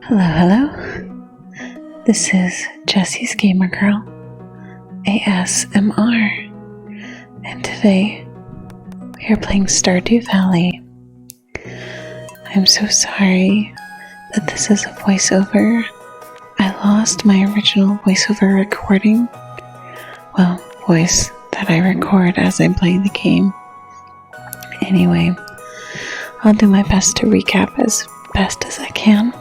Hello, hello. This is Jessie's Gamer Girl, ASMR, and today we are playing Stardew Valley. I'm so sorry that this is a voiceover. I lost my original voiceover recording. Well, voice that I record as I'm playing the game. Anyway, I'll do my best to recap as best as I can.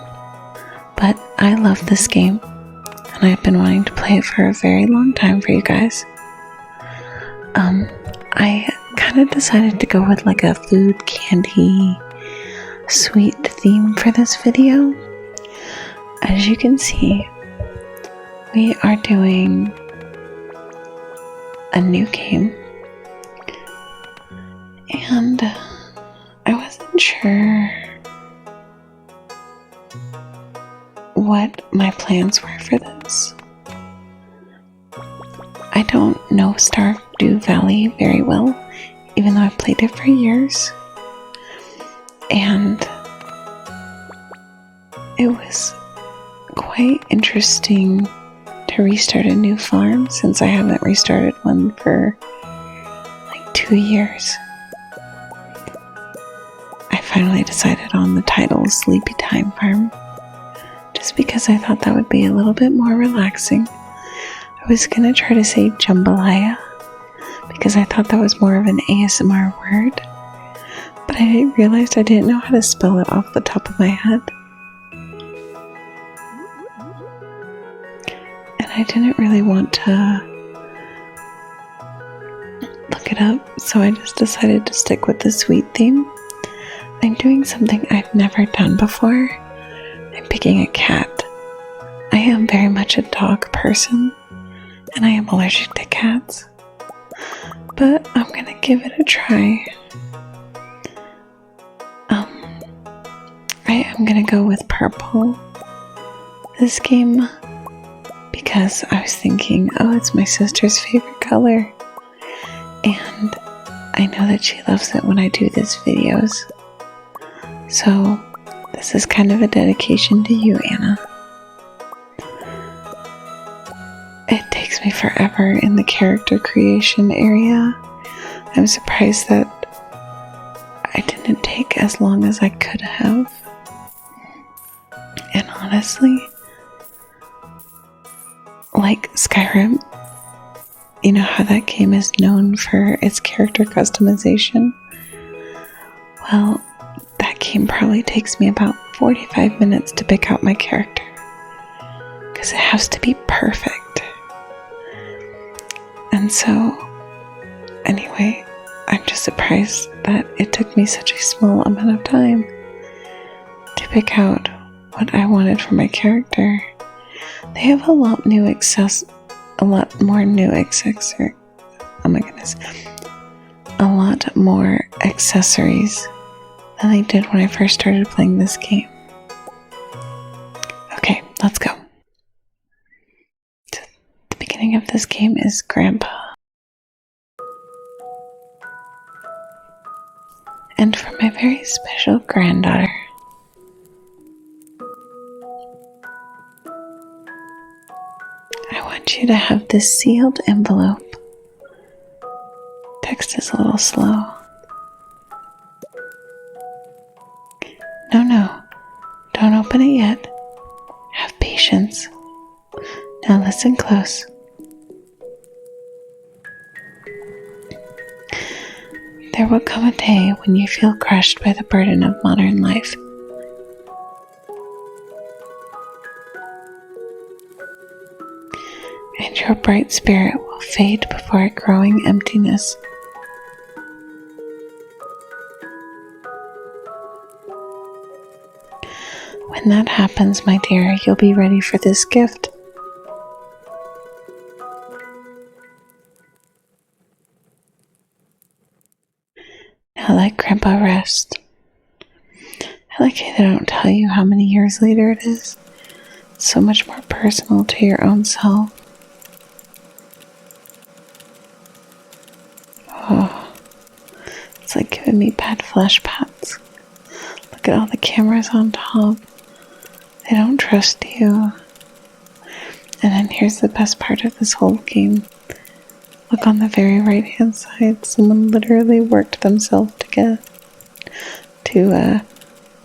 But I love this game, and I've been wanting to play it for a very long time for you guys. I kind of decided to go with like a food, candy, sweet theme for this video. As you can see, we are doing a new game, and I wasn't sure what my plans were for this. I don't know Stardew Valley very well, even though I've played it for years. And it was quite interesting to restart a new farm since I haven't restarted one for like 2 years. I finally decided on the title Sleepy Time Farm, just because I thought that would be a little bit more relaxing. I was gonna try to say jambalaya, because I thought that was more of an ASMR word, but I realized I didn't know how to spell it off the top of my head. And I didn't really want to look it up, so I just decided to stick with the sweet theme. I'm doing something I've never done before. I'm picking a cat. I am very much a dog person, and I am allergic to cats, but I'm gonna give it a try. I am gonna go with purple this game because I was thinking, oh, it's my sister's favorite color, and I know that she loves it when I do these videos. So this is kind of a dedication to you, Anna. It takes me forever in the character creation area. I'm surprised that I didn't take as long as I could have. And honestly, like Skyrim, you know how that game is known for its character customization? Well, that game probably takes me about 45 minutes to pick out my character, because it has to be perfect. And so, anyway, I'm just surprised that it took me such a small amount of time to pick out what I wanted for my character. They have a lot more new accessories than they did when I first started playing this game. Okay, let's go. The beginning of this game is Grandpa. And for my very special granddaughter, I want you to have this sealed envelope. Text is a little slow. No, don't open it yet. Have patience. Now listen close. There will come a day when you feel crushed by the burden of modern life. And your bright spirit will fade before a growing emptiness. When that happens, my dear, you'll be ready for this gift. Now let Grandpa rest. I like how they don't tell you how many years later it is. It's so much more personal to your own self. Oh, it's like giving me bad flashbacks. Look at all the cameras on top. They I don't trust you. And then here's the best part of this whole game. Look on the very right hand side. Someone literally worked themselves to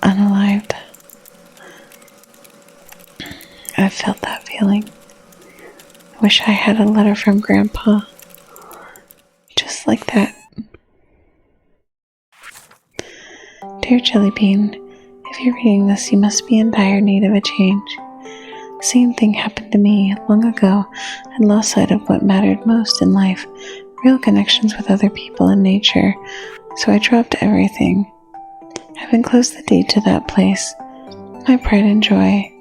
unalived. I've felt that feeling. I wish I had a letter from Grandpa. Just like that. Dear Jellybean, if you're reading this, you must be in dire need of a change. The same thing happened to me long ago. I'd lost sight of what mattered most in life, real connections with other people and nature, so I dropped everything. I've enclosed the deed to that place, my pride and joy,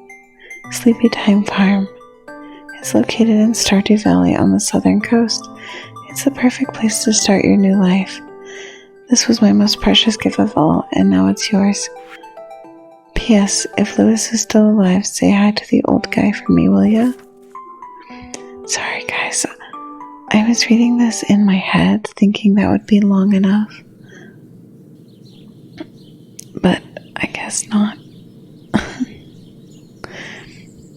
Sleepy Time Farm. It's located in Stardew Valley on the southern coast. It's the perfect place to start your new life. This was my most precious gift of all, and now it's yours. P.S. If Lewis is still alive, say hi to the old guy for me, will ya? Sorry, guys. I was reading this in my head, thinking that would be long enough. But I guess not.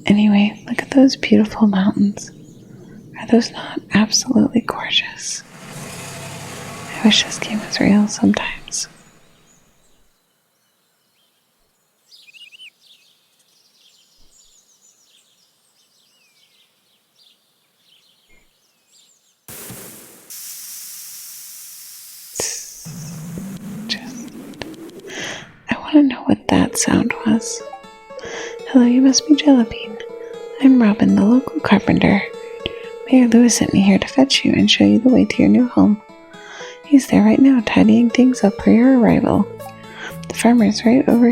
Anyway, look at those beautiful mountains. Are those not absolutely gorgeous? I wish this game was real sometimes. I want to know what that sound was. Hello, you must be Jellybean. I'm Robin, the local carpenter. Mayor Lewis sent me here to fetch you and show you the way to your new home. He's there right now, tidying things up for your arrival. The farm's right over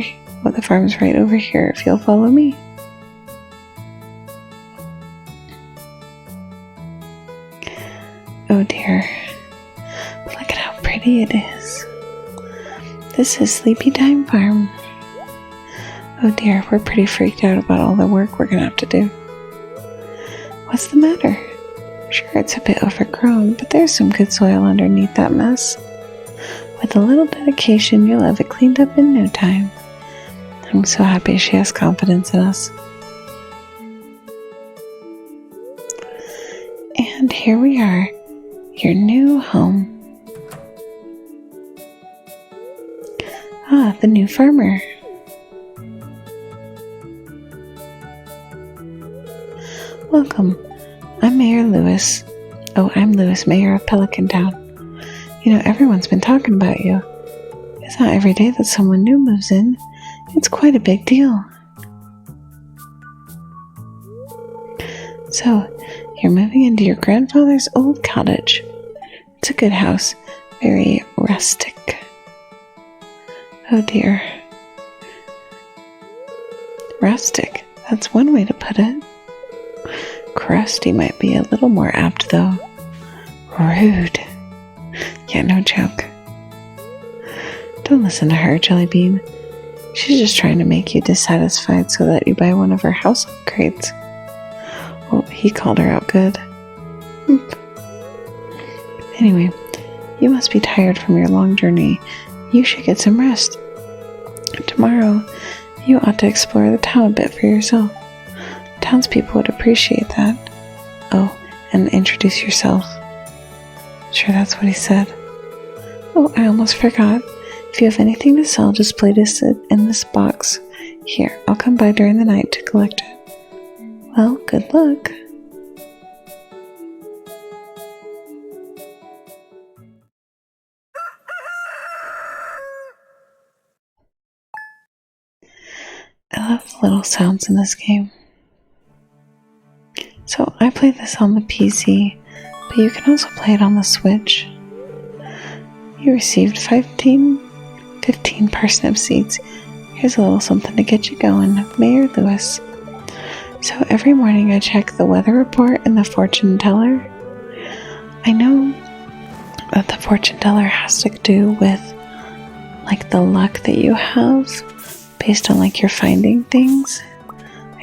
here, if you'll follow me. Oh dear. Look at how pretty it is. This is Sleepy Time Farm. Oh dear, we're pretty freaked out about all the work we're gonna have to do. What's the matter? Sure, it's a bit overgrown, but there's some good soil underneath that mess. With a little dedication, you'll have it cleaned up in no time. I'm so happy she has confidence in us. And here we are, your new home. Ah, the new farmer. Welcome. I'm Mayor Lewis. Oh, I'm Lewis, Mayor of Pelican Town. You know, everyone's been talking about you. It's not every day that someone new moves in. It's quite a big deal. So, you're moving into your grandfather's old cottage. It's a good house, very rustic. Oh dear. Rustic, that's one way to put it. Crusty might be a little more apt, though. Rude. Yeah, no joke. Don't listen to her, Jellybean. She's just trying to make you dissatisfied so that you buy one of her house upgrades. Well, he called her out good. Anyway, you must be tired from your long journey. You should get some rest. Tomorrow, you ought to explore the town a bit for yourself. Townspeople would appreciate that. Oh, and introduce yourself. Sure, that's what he said. Oh, I almost forgot. If you have anything to sell, just place it in this box. Here, I'll come by during the night to collect it. Well, good luck. I love the little sounds in this game. So I played this on the PC, but you can also play it on the Switch. You received 15 parsnip seeds. Here's a little something to get you going, Mayor Lewis. So every morning I check the weather report and the fortune teller. I know that the fortune teller has to do with like the luck that you have based on like you're finding things.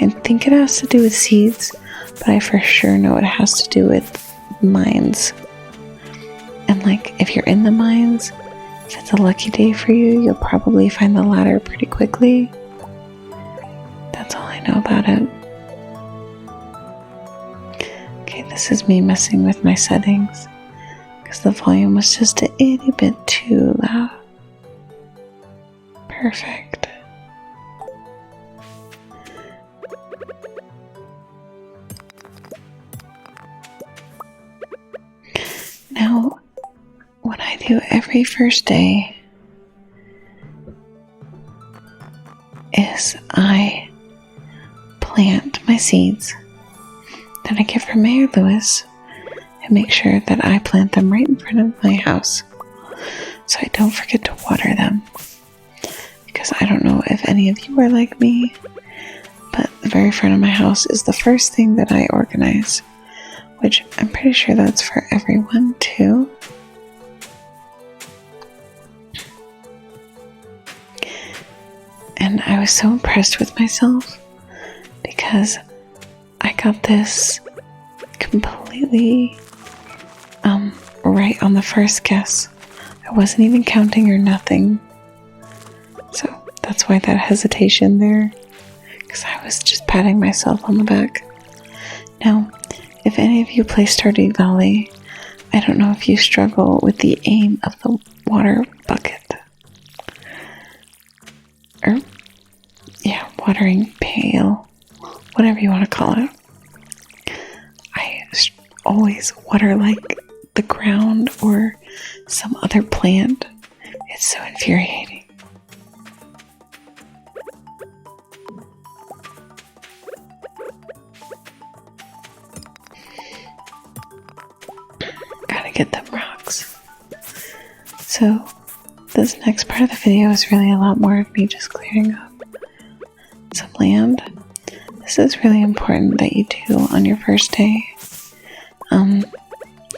I think it has to do with seeds, but I for sure know it has to do with mines. And like if you're in the mines, if it's a lucky day for you, you'll probably find the ladder pretty quickly. That's all I know about it. Okay, this is me messing with my settings because the volume was just a itty bit too loud. Perfect. Now, what I do every first day is I plant my seeds that I get from Mayor Lewis and make sure that I plant them right in front of my house so I don't forget to water them. Because I don't know if any of you are like me, but the very front of my house is the first thing that I organize, which I'm pretty sure that's for everyone too. And I was so impressed with myself because I got this completely right on the first guess. I wasn't even counting or nothing. So that's why that hesitation there, because I was just patting myself on the back. Now, if any of you play Stardew Valley, I don't know if you struggle with the aim of the water bucket. Or, yeah, watering pail, whatever you want to call it. I always water like the ground or some other plant. It's so infuriating. Gotta get them rocks. So, this next part of the video is really a lot more of me just clearing up some land. This is really important that you do on your first day.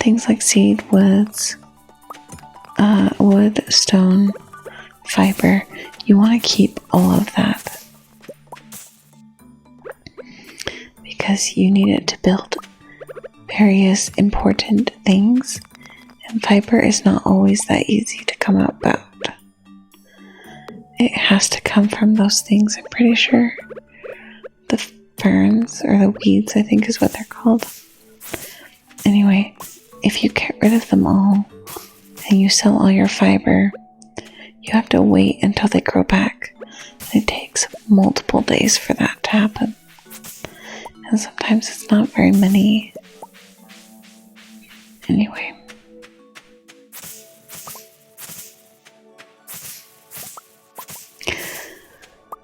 Things like seed, woods, wood, stone, fiber. You want to keep all of that because you need it to build various important things, and fiber is not always that easy to come about. It has to come from those things, I'm pretty sure. The ferns, or the weeds, I think is what they're called. Anyway, if you get rid of them all and you sell all your fiber, you have to wait until they grow back. And it takes multiple days for that to happen. And sometimes it's not very many. Anyway.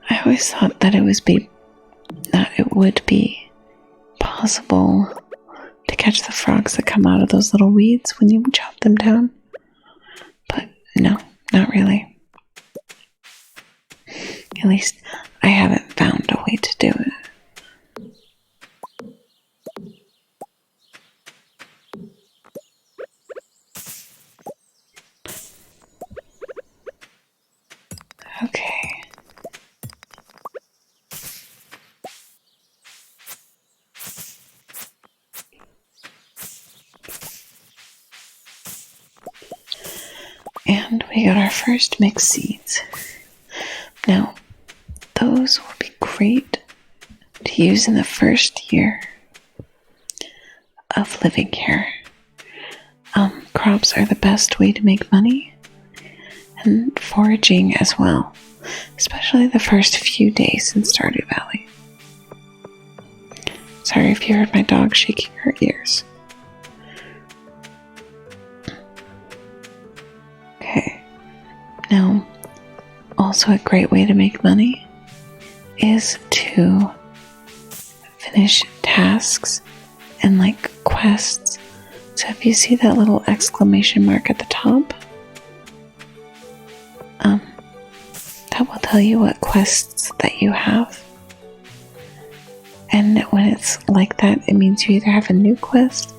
I always thought that it would be possible to catch the frogs that come out of those little weeds when you chop them down. But no, not really. At least I haven't found a way to do it. Okay. And we got our first mixed seeds. Now, those will be great to use in the first year of living here. Crops are the best way to make money, and foraging as well, especially the first few days in Stardew Valley. Sorry if you heard my dog shaking her ears. Okay, now also a great way to make money is to finish tasks and like quests. So if you see that little exclamation mark at the top, that will tell you what quests that you have. And when it's like that, it means you either have a new quest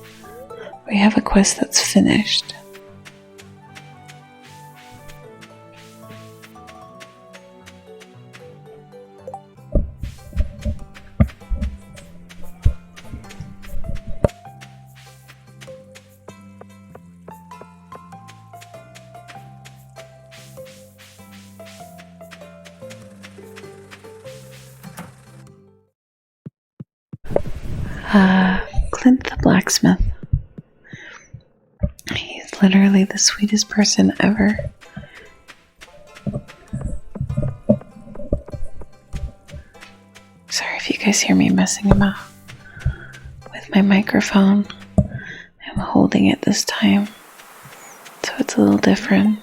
or you have a quest that's finished. Clint the Blacksmith. He's literally the sweetest person ever. Sorry if you guys hear me messing about with my microphone. I'm holding it this time, so it's a little different.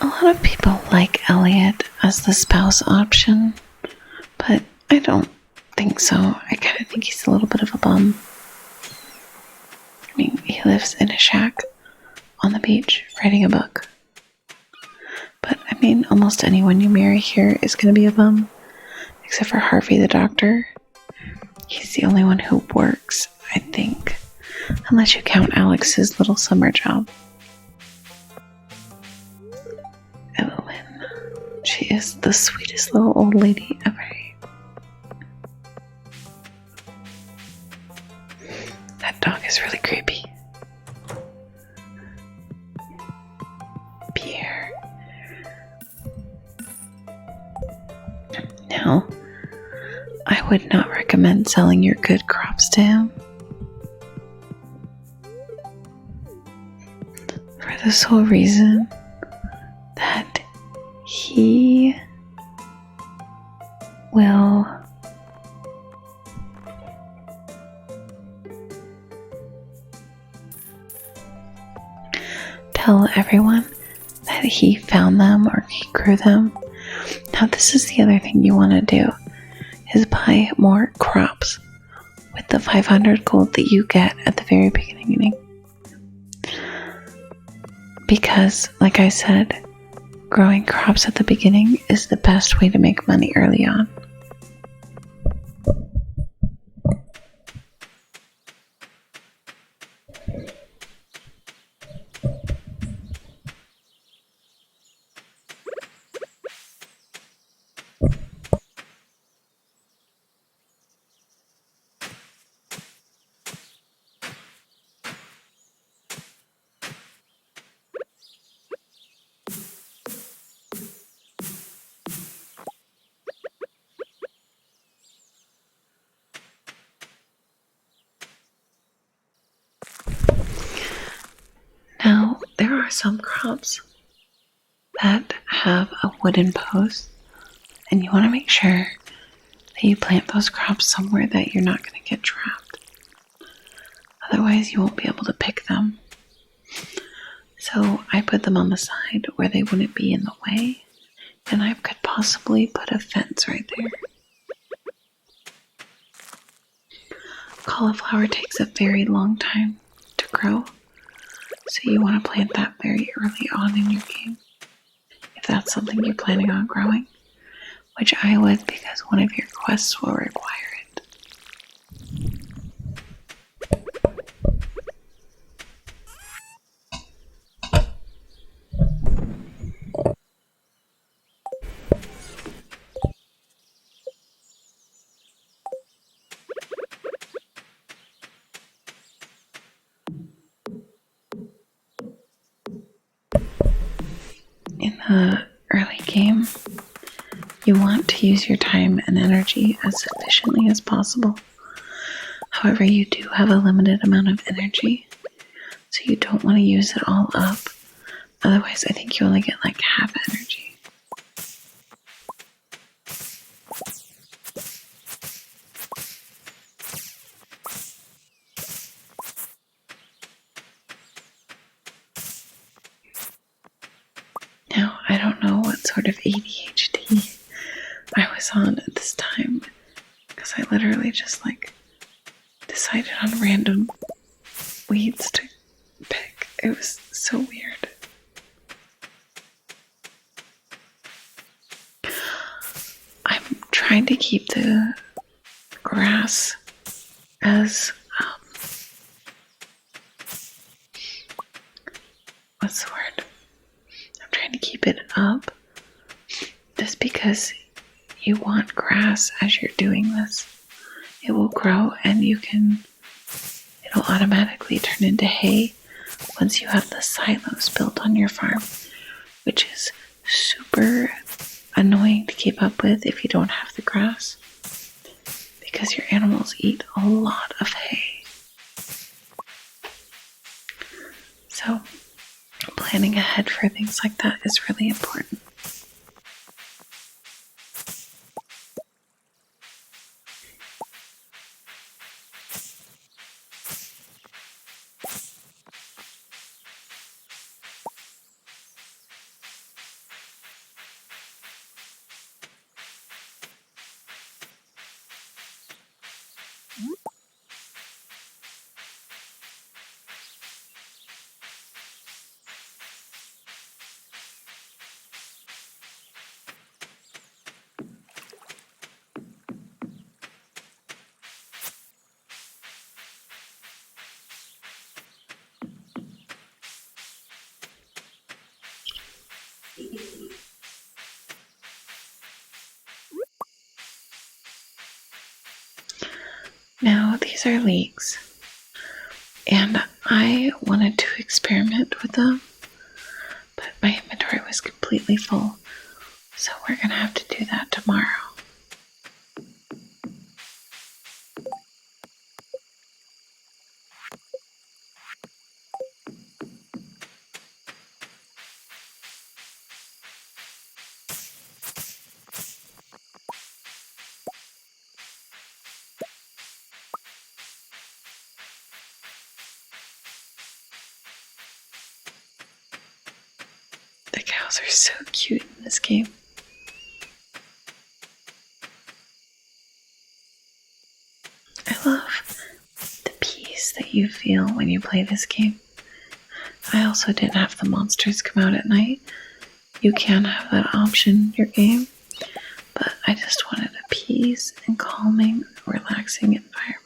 A lot of people like Elliot as the spouse option, but I don't think so. I kind of think he's a little bit of a bum. I mean, he lives in a shack on the beach writing a book. But I mean, almost anyone you marry here is going to be a bum, except for Harvey the doctor. He's the only one who works, I think, unless you count Alex's little summer job. Evelyn, she is the sweetest little old lady ever. That dog is really creepy. Pierre. Now, I would not recommend selling your good crops to him. For the sole reason that he will tell everyone that he found them or he grew them. Now, this is the other thing you want to do, is buy more crops with the 500 gold that you get at the very beginning. Because, like I said, growing crops at the beginning is the best way to make money early on. Now, there are some crops that have a wooden post, and you want to make sure that you plant those crops somewhere that you're not going to get trapped. Otherwise, you won't be able to pick them. So I put them on the side where they wouldn't be in the way, and I could possibly put a fence right there. Cauliflower takes a very long time to grow, so you want to plant that very early on in your game, if that's something you're planning on growing, which I would because one of your quests will require it. In the early game, you want to use your time and energy as efficiently as possible. However, you do have a limited amount of energy, so you don't want to use it all up. Otherwise, I think you only get like half energy. Now, I don't know what sort of ADHD I was on at this time, because I literally just decided on random weeds to pick. It was so weird. I'm trying to keep the grass as what's the word? I'm trying to keep it up just because you want grass as you're doing this. It will grow and it'll automatically turn into hay once you have the silos built on your farm. which is super annoying to keep up with if you don't have the grass, because your animals eat a lot of hay. So planning ahead for things like that is really important. Now, these are leeks, and I wanted to experiment with them, but my inventory was completely full, so we're gonna have to do that tomorrow. The cows are so cute in this game. I love the peace that you feel when you play this game. I also didn't have the monsters come out at night. You can have that option in your game, but I just wanted a peace and calming, relaxing environment.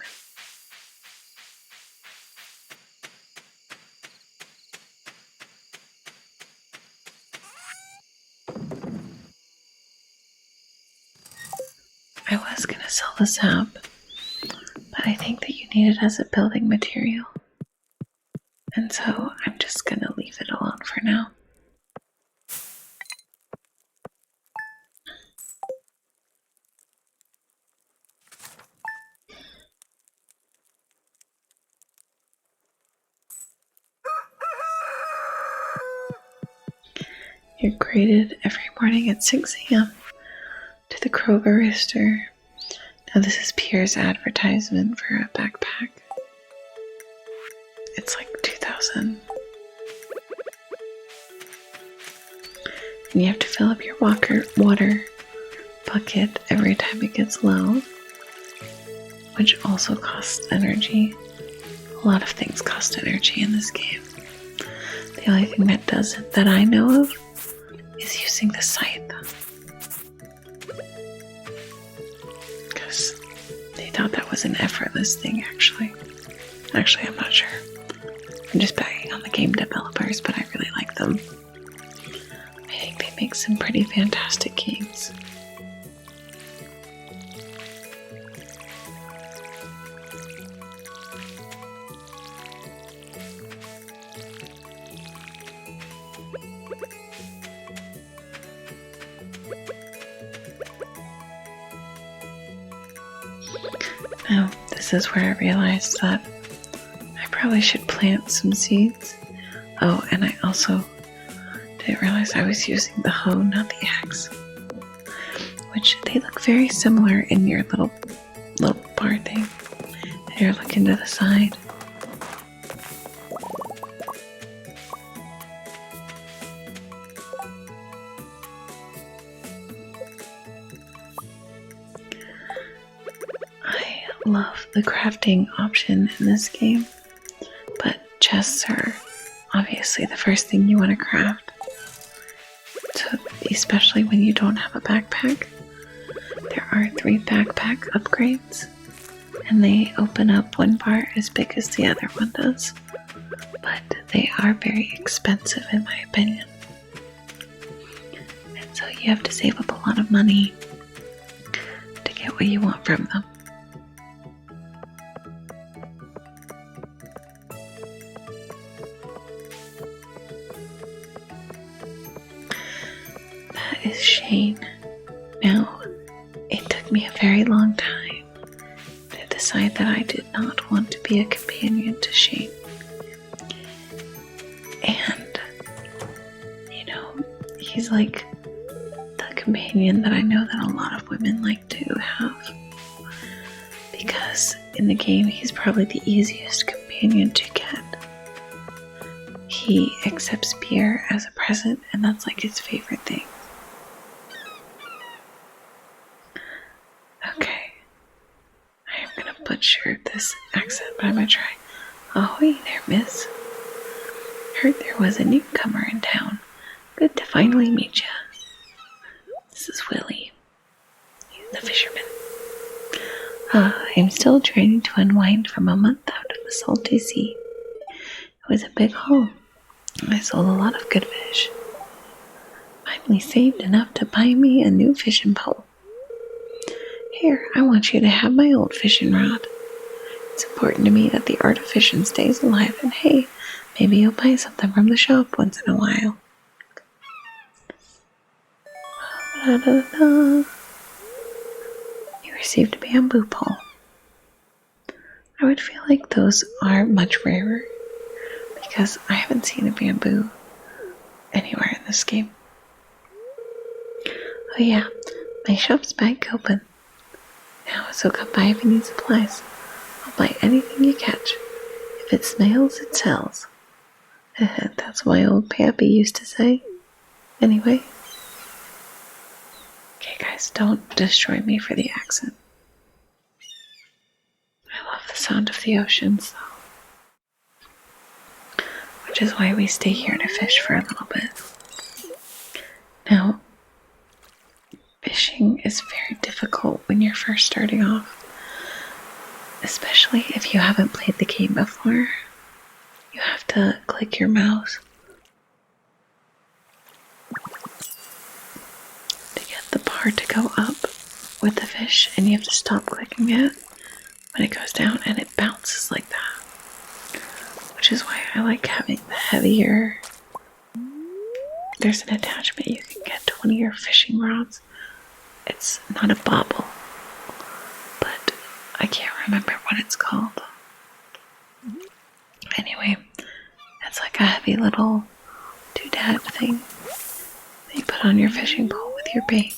I was going to sell the sap, but I think that you need it as a building material. And so I'm just going to leave it alone for now. You're greeted every morning at 6 a.m. to the Kroger Rooster. Now this is Pierre's advertisement for a backpack. It's like 2,000. And you have to fill up your water bucket every time it gets low, which also costs energy. A lot of things cost energy in this game. The only thing that does it that I know of is using the scythe. Because they thought that was an effortless thing, actually. Actually, I'm not sure. I'm just bagging on the game developers, but I really like them. I think they make some pretty fantastic games. Now, this is where I realized that I probably should plant some seeds. Oh, and I also didn't realize I was using the hoe, not the axe. Which, they look very similar in your little bar thing. Here, look into the side. I love the crafting option in this game, but chests are obviously the first thing you want to craft. So, especially when you don't have a backpack, there are 3 backpack upgrades, and they open up one bar as big as the other one does, but they are very expensive in my opinion. And so you have to save up a lot of money to get what you want from them. that is Shane. Now, it took me a very long time to decide that I did not want to be a companion to Shane. And, he's like the companion that I know that a lot of women like to have. Because in the game, he's probably the easiest companion to get. He accepts beer as a present, and that's like his favorite thing. Okay. I am gonna butcher this accent, but I'm gonna try. Ahoy there, miss. Heard there was a newcomer in town. Good to finally meet ya. This is Willie. He's the fisherman. I'm still trying to unwind from a month out of the salty sea. It was a big haul. I sold a lot of good fish. Finally saved enough to buy me a new fishing pole. Here, I want you to have my old fishing rod. It's important to me that the art of fishing stays alive, and hey, maybe you'll buy something from the shop once in a while. You received a bamboo pole. I would feel like those are much rarer, because I haven't seen a bamboo anywhere in this game. Oh yeah, my shop's back open now, so come by if you need supplies. I'll buy anything you catch. If it smells, it sells. That's what my old pappy used to say. Anyway. Okay guys, don't destroy me for the accent. I love the sound of the oceans though. Which is why we stay here to fish for a little bit. Now, fishing is very difficult when you're first starting off. Especially if you haven't played the game before. You have to click your mouse to get the bar to go up with the fish, and you have to stop clicking it when it goes down, and it bounces like that. Which is why I like having the heavier. There's an attachment you can get to one of your fishing rods. It's not a bobble, but I can't remember what it's called. Anyway, it's like a heavy little doodad thing that you put on your fishing pole with your bait.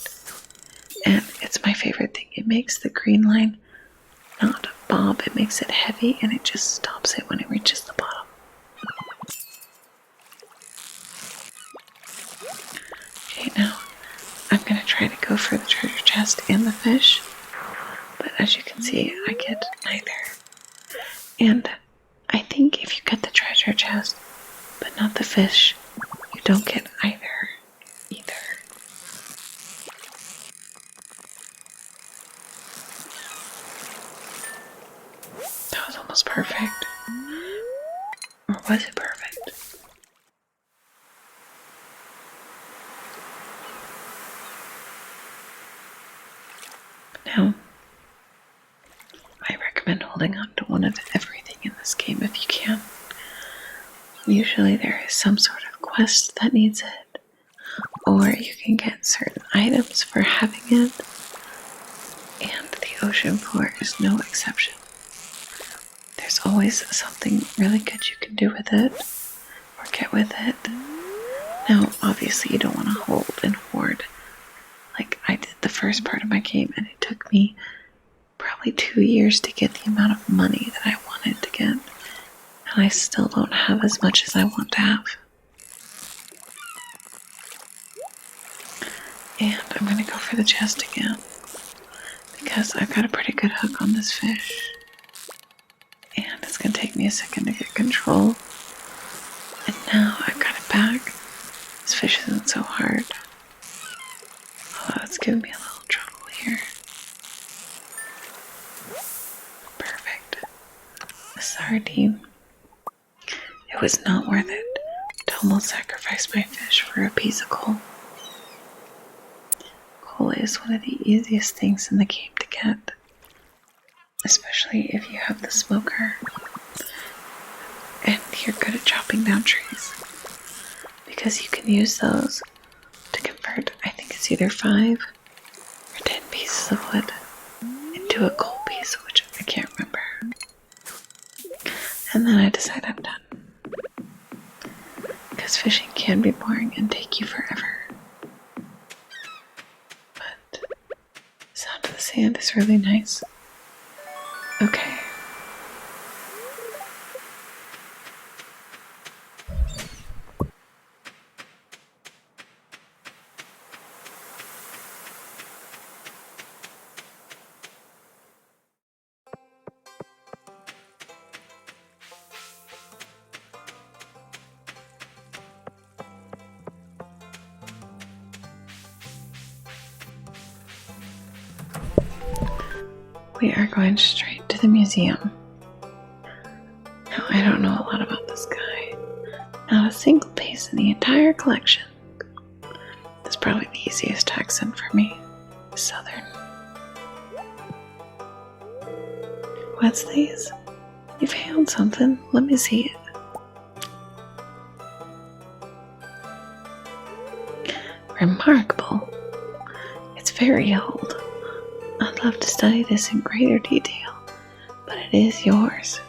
And it's my favorite thing. It makes the green line not bob, it makes it heavy, and it just stops it when it reaches the bottom. Okay, now I'm gonna try to go for the treasure chest and the fish, but as you can see, I get neither. And I think if you get the treasure chest, but not the fish, you don't get either. That was almost perfect. Or was it perfect? Now, I recommend holding on to one of everything in this game if you can. Usually there is some sort of quest that needs it, or you can get certain items for having it, and the ocean floor is no exception. There's always something really good you can do with it, or get with it. Now, obviously you don't want to hold and hoard like I did the first part of my game, and it took me probably 2 years to get the amount of money that I wanted to get, and I still don't have as much as I want to have. And I'm gonna go for the chest again, because I've got a pretty good hook on this fish, and it's gonna take me a second to get control. And now I've got it back. This fish isn't so hard. Oh, it's giving me a little trouble here. Perfect. A sardine. It was not worth it to almost sacrifice my fish for a piece of coal. Coal is one of the easiest things in the game to get, especially if you have the smoker and you're good at chopping down trees, because you can use those to convert, I think it's it's either 5 or 10 pieces of wood into a gold piece, which I can't remember. And then I decide I'm done. Because fishing can be boring and take you forever. But the sound of the sand is really nice. Okay. We are going straight to the museum. Now, I don't know a lot about this guy. Not a single piece in the entire collection. That's probably the easiest accent for me. Southern. What's these? You found something. Let me see it. Remarkable. It's very old. I'd love to study this in greater detail, but it is yours.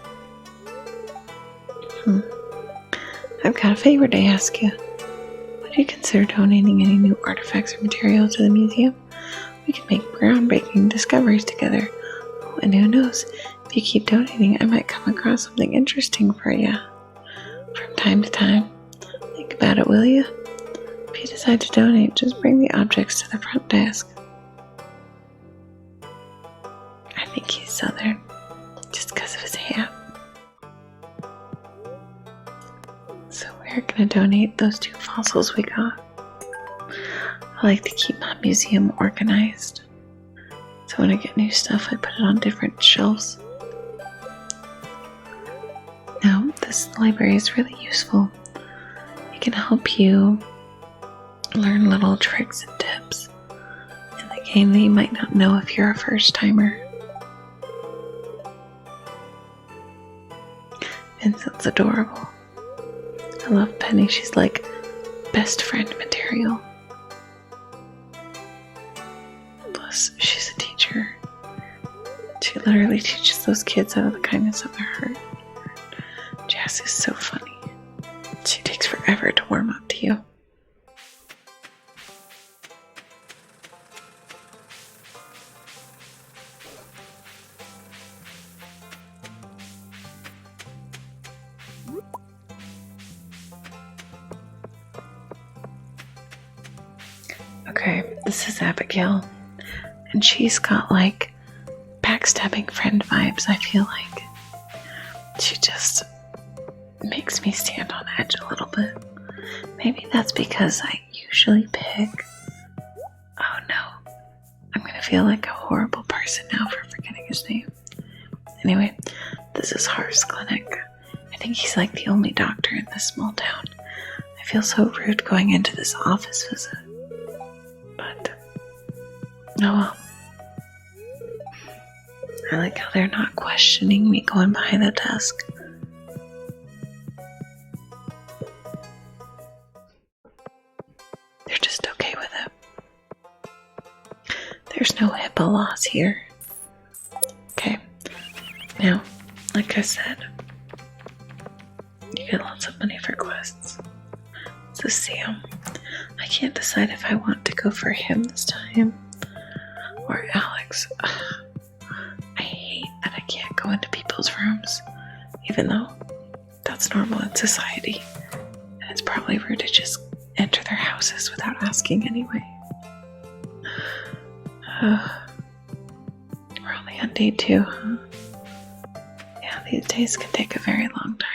I've got a favor to ask you. Would you consider donating any new artifacts or materials to the museum? We can make groundbreaking discoveries together. Oh, and who knows, if you keep donating, I might come across something interesting for you. From time to time. Think about it, will you? If you decide to donate, just bring the objects to the front desk. I think he's Southern, just because of his hat. So we're going to donate those 2 fossils we got. I like to keep my museum organized. So when I get new stuff, I put it on different shelves. Now, this library is really useful. It can help you learn little tricks and tips in the game that you might not know if you're a first timer. Vincent's adorable. I love Penny. She's like best friend material. Plus, she's a teacher. She literally teaches those kids out of the kindness of her heart. Jess is so funny. She takes forever to warm up to you. Okay, this is Abigail, and she's got like backstabbing friend vibes, I feel like. She just makes me stand on edge a little bit. Maybe that's because I usually pick... Oh no, I'm gonna feel like a horrible person now for forgetting his name. Anyway, this is Horace Clinic. I think he's like the only doctor in this small town. I feel so rude going into this office visit. But, oh well. I like how they're not questioning me going behind the desk. They're just okay with it. There's no HIPAA laws here. Okay. Now, like I said, you get lots of money for quests. This is Sam. I can't decide if I want to go for him this time or Alex. I hate that I can't go into people's rooms, even though that's normal in society, and it's probably rude to just enter their houses without asking anyway. We're only on day 2, huh? Yeah, these days can take a very long time.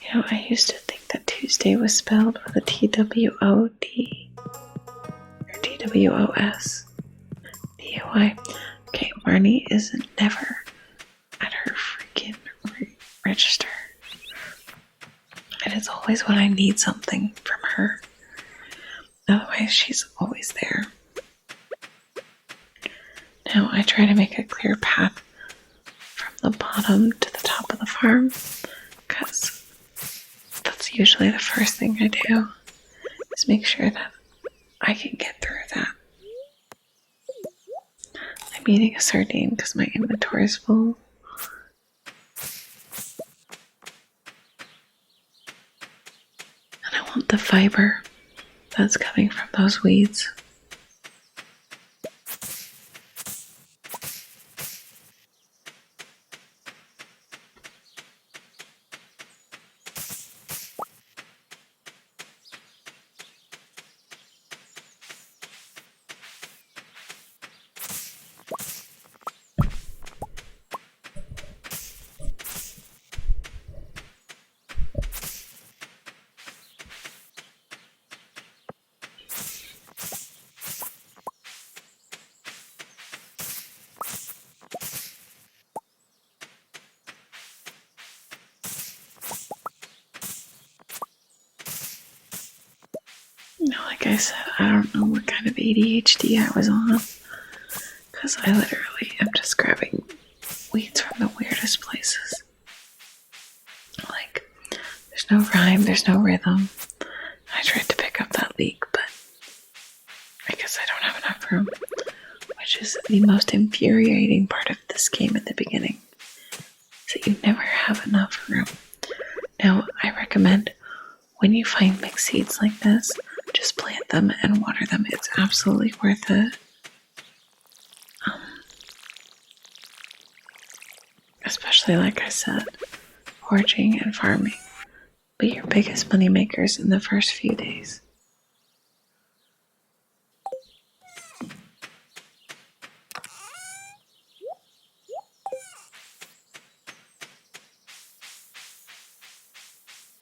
You know, I used to think that Tuesday was spelled with a T-W-O-D or T-W-O-S. D-O-I. Okay, Marnie is never at her freaking register. And it's always when I need something from her. Otherwise, she's always there. Now, I try to make a clear path from the bottom to the top of the farm, because that's usually the first thing I do is make sure that I can get through that. I'm eating a sardine because my inventory is full. And I want the fiber that's coming from those weeds. Like I said, I don't know what kind of ADHD I was on, because I literally am just grabbing weeds from the weirdest places. Like, there's no rhyme, there's no rhythm. I tried to pick up that leek, but I guess I don't have enough room, which is the most infuriating part of this game at the beginning, is that you never have enough room. Now, I recommend when you find mixed seeds like this, just plant them and water them. It's absolutely worth it. Especially, like I said, foraging and farming. Be your biggest money makers in the first few days.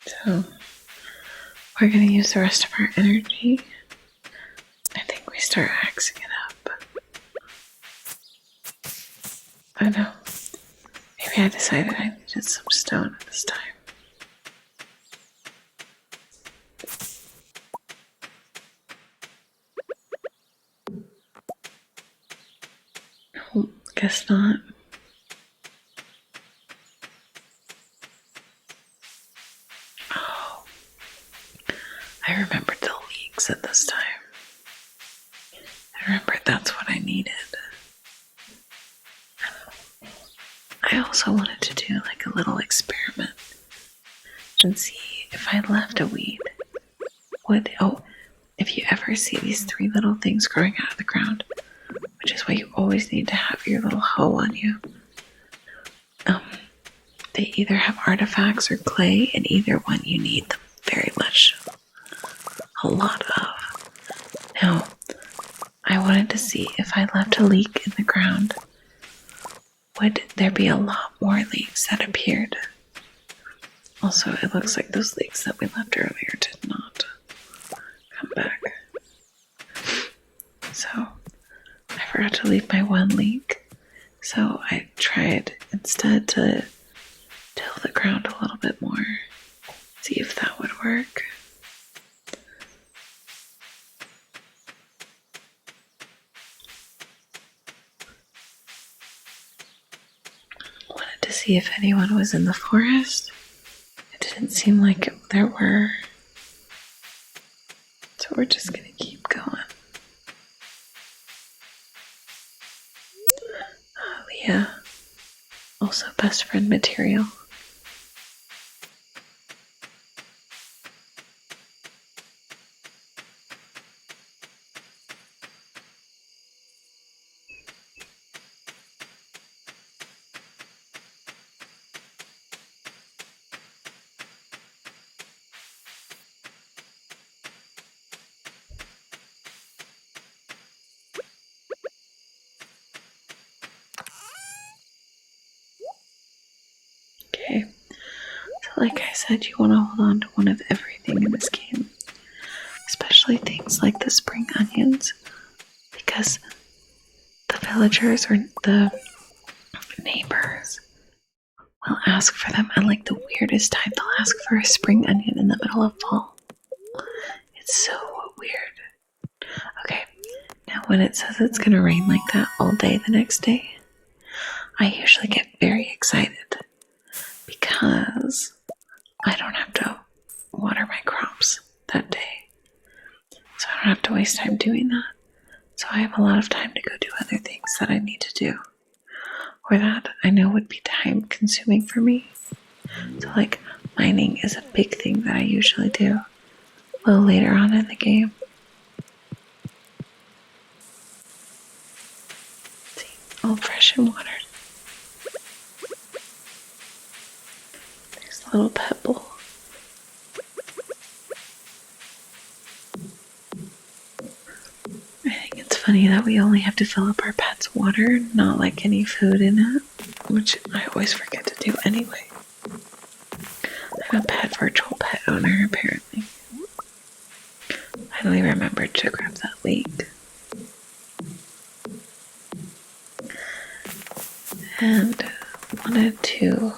So, we're going to use the rest of our energy. I think we start axing it up. Oh no. Maybe I decided I needed some stone at this time. No, guess not. Oh. I remembered the leeks at this time. I remembered that's what I needed. I also wanted to do like a little experiment and see if I left a weed, if you ever see these 3 little things growing out of the ground, which is why you always need to have your little hoe on you. They either have artifacts or clay, and either one you need them very much. A lot of. Now, I wanted to see if I left a leek in the ground, would there be a lot more leeks that appeared? Also, it looks like those leeks that we left earlier did not come back. So, I forgot to leave my 1 leek, so I tried instead to till the ground a little bit more, see if that would work. Wanted to see if anyone was in the forest. It didn't seem like there were. So we're just gonna keep going. Leah, also best friend material. Okay, so like I said, you want to hold on to one of everything in this game, especially things like the spring onions, because the villagers or the neighbors will ask for them at like the weirdest time. They'll ask for a spring onion in the middle of fall. It's so weird. Okay, now when it says it's gonna rain like that all day the next day, I usually get very excited because I don't have to water my crops that day. So I don't have to waste time doing that. So I have a lot of time to go do other things that I need to do, or that I know would be time consuming for me. So like mining is a big thing that I usually do a little later on in the game. See, all fresh and watered. There's a little pebble. I think it's funny that we only have to fill up our pet's water, not like any food in it, which I always forget to do anyway. I'm a virtual pet owner, apparently. I only remembered to grab that leak. And wanted to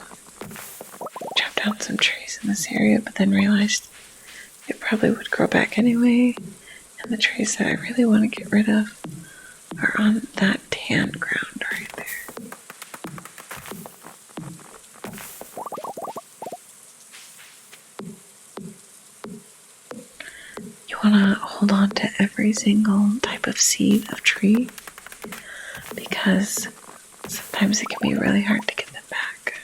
chop down some trees in this area, but then realized it probably would grow back anyway. And the trees that I really want to get rid of are on that tan ground right there. You want to hold on to every single type of seed of tree, because sometimes it can be really hard to get them back.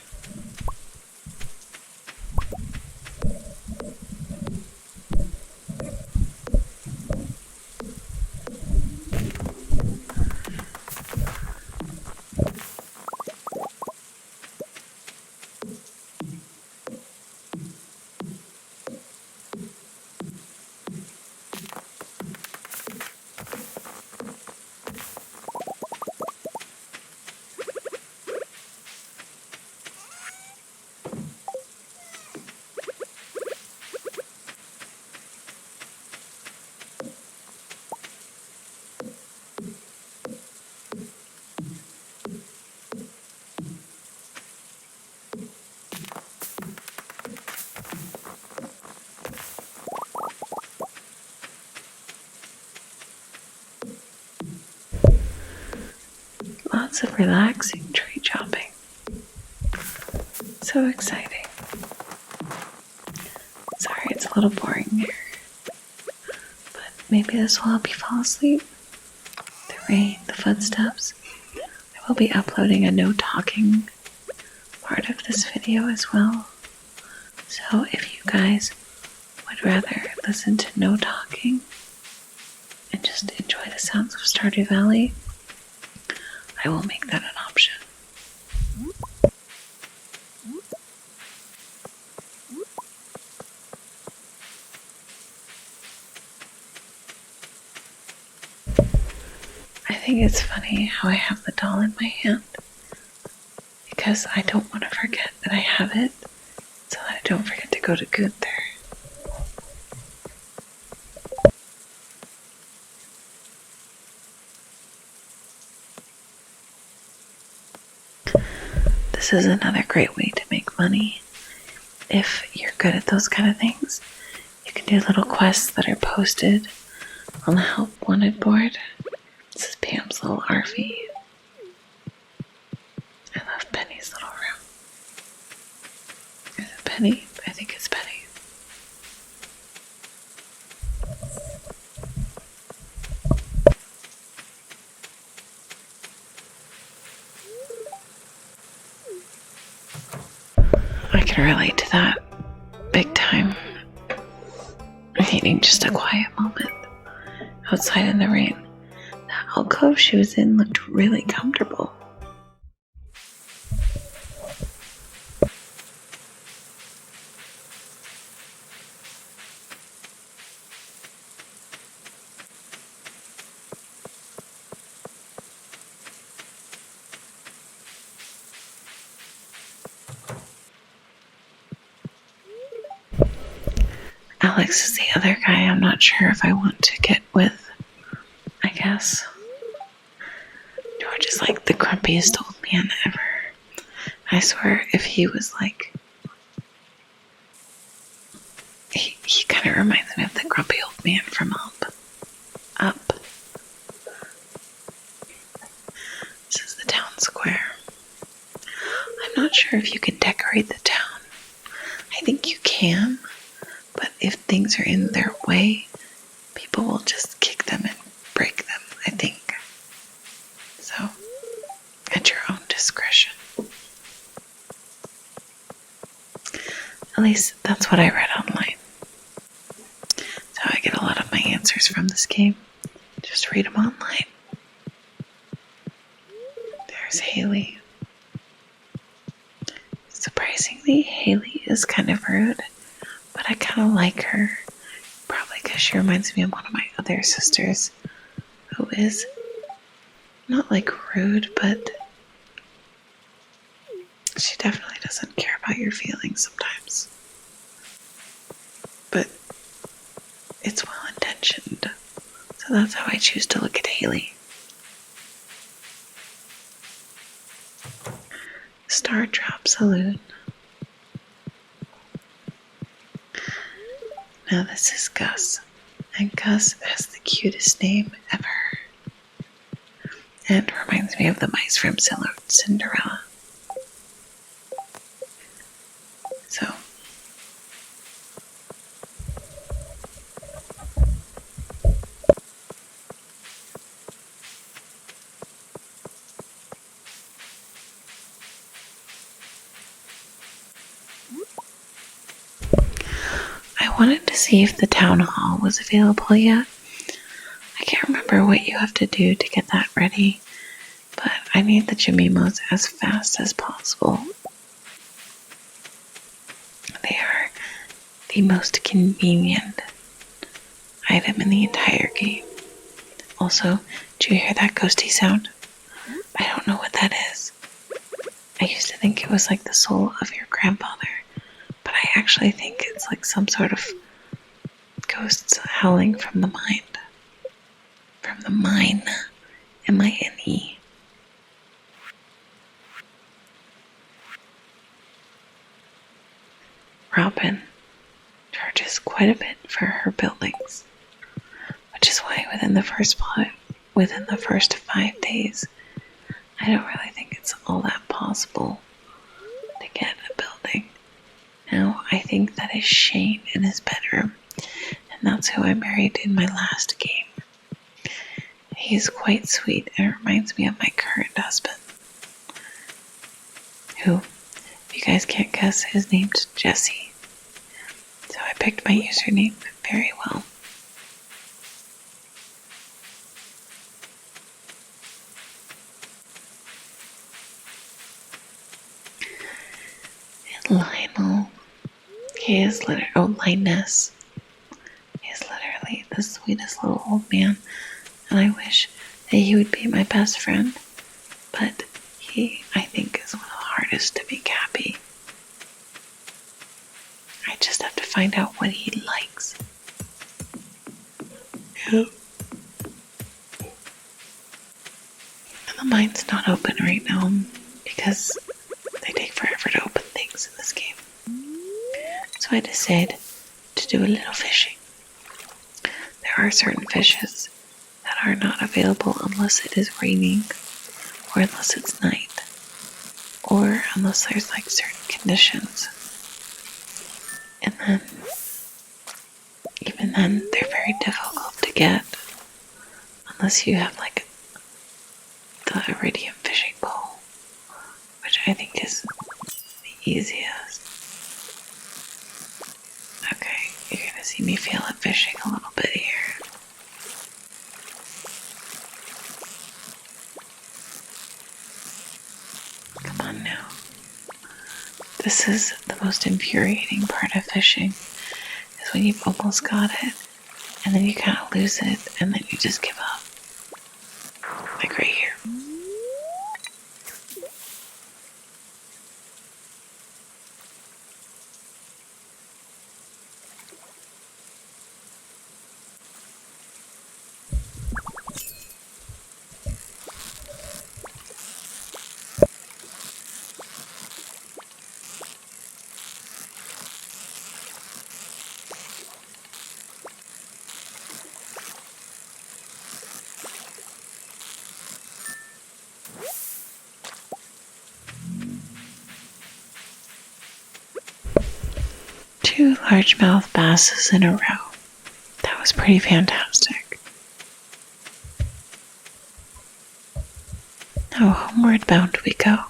Lots of relaxing tree chopping. So exciting. Sorry, it's a little boring here, but maybe this will help you fall asleep. The rain, the footsteps. I will be uploading a no talking part of this video as well. So if you guys would rather listen to no talking and just enjoy the sounds of Stardew Valley, I will make that an option. I think it's funny how I have the doll in my hand, because I don't want to forget that I have it, so that I don't forget to go to Gunther. This is another great way to make money. If you're good at those kind of things, you can do little quests that are posted on the Help Wanted board. This is Pam's little RV. I love Penny's little room. Is it Penny? I think it's Penny. I can relate to that big time. Needing just a quiet moment outside in the rain. The alcove she was in looked really comfortable. Alex is the other guy I'm not sure if I want to get with, I guess. George is like the grumpiest old man ever. I swear, if he was like... He kind of reminds me of the grumpy old man from Up. This is the town square. I'm not sure if you can decorate the town. I think you can, But if things are in their way, people will just kick them and break them, I think. So, at your own discretion. At least that's what I read online. That's how I get a lot of my answers from this game. Just read them online. There's Haley. Surprisingly, Haley is kind of rude, but I kind of like her. Probably because she reminds me of one of my other sisters, who is not like rude, but she definitely doesn't care about your feelings sometimes. But it's well intentioned. So that's how I choose to look at Haley. Stardew Saloon. Now this is Gus. And Gus has the cutest name ever. And reminds me of the mice from Cinderella. So, I wanted to see if the town hall was available yet. I can't remember what you have to do to get that ready, but I need the Jimimos as fast as possible. They are the most convenient item in the entire game. Also, do you hear that ghosty sound? I don't know what that is. I used to think it was like the soul of your grandfather, but I actually think it's like some sort of ghosts howling from the mind. From the mine. M-I-N-E. Robin charges quite a bit for her buildings, which is why within the first 5 days, I don't really think it's all that possible to get a building. Now, I think that is Shane in his bedroom, and that's who I married in my last game. He's quite sweet and reminds me of my current husband, who, if you guys can't guess, his name's Jesse. So I picked my username very well. And Lionel, Linus. He is literally the sweetest little old man, and I wish that he would be my best friend, but he, I think, is one of the hardest to make happy. I just have to find out what he likes. Yeah. And the mine's not open right now because they take forever to open things in this game. So I decided to do a little fishing. There are certain fishes that are not available unless it is raining, or unless it's night, or unless there's like certain conditions. And then, even then, they're very difficult to get unless you have like the iridium fishing pole, which I think is the easiest. Okay, you're gonna see me fail at fishing a little bit here. Come on now. This is the most infuriating part of fishing, is when you've almost got it, and then you kind of lose it, and then you just give up. Like right here. 2 largemouth basses in a row. That was pretty fantastic. Now homeward bound we go.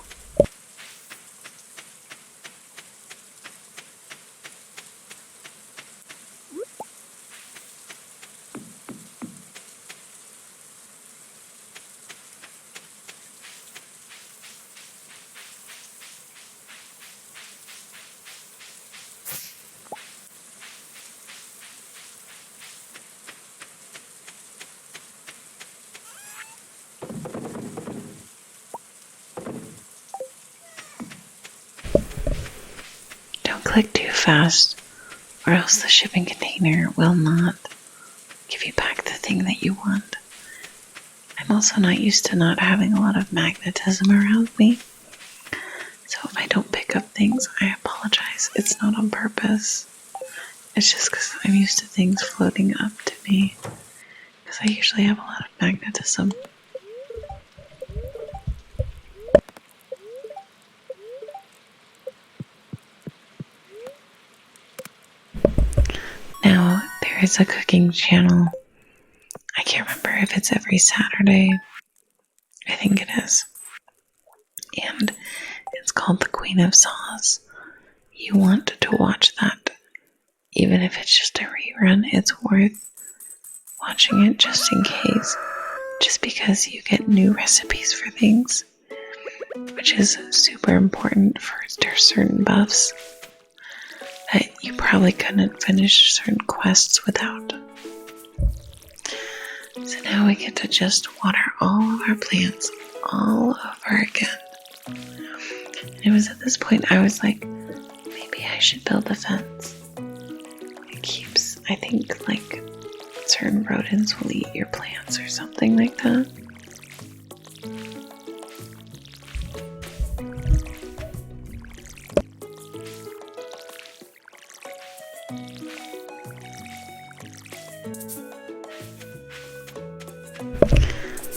Click too fast, or else the shipping container will not give you back the thing that you want. I'm also not used to not having a lot of magnetism around me, so if I don't pick up things, I apologize. It's not on purpose. It's just because I'm used to things floating up to me, because I usually have a lot of magnetism. Now, there is a cooking channel. I can't remember if it's every Saturday. I think it is. And it's called The Queen of Saws. You want to watch that. Even if it's just a rerun, it's worth watching it just in case. Just because you get new recipes for things. Which is super important for certain buffs that you probably couldn't finish certain quests without. So now we get to just water all of our plants all over again. And it was at this point I was like, maybe I should build a fence. It keeps, I think, like certain rodents will eat your plants or something like that.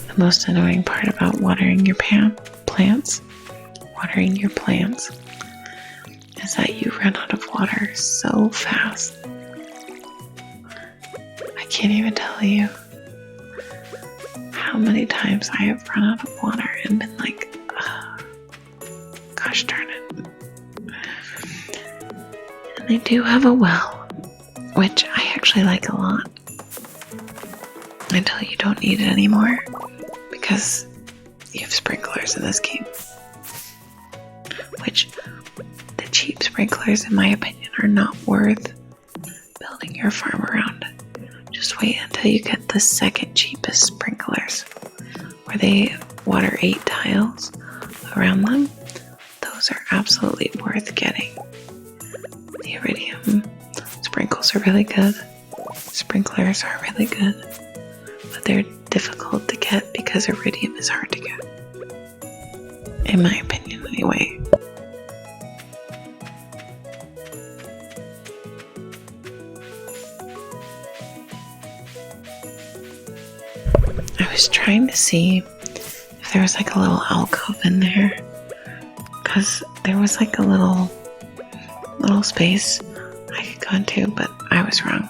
The most annoying part about watering your plants, is that you run out of water so fast. I can't even tell you how many times I have run out of water and been like, gosh darn it. And they do have a well, which I actually like a lot, until you don't need it anymore. Because you have sprinklers in this game. Which, the cheap sprinklers, in my opinion, are not worth building your farm around. Just wait until you get the second cheapest sprinklers, where they water 8 tiles around them. Those are absolutely worth getting. The iridium sprinkles are really good. Sprinklers are really good. But they're difficult to get because iridium is hard to get. In my opinion, anyway. I was trying to see if there was like a little alcove in there, because there was like a little space I could go into, but I was wrong.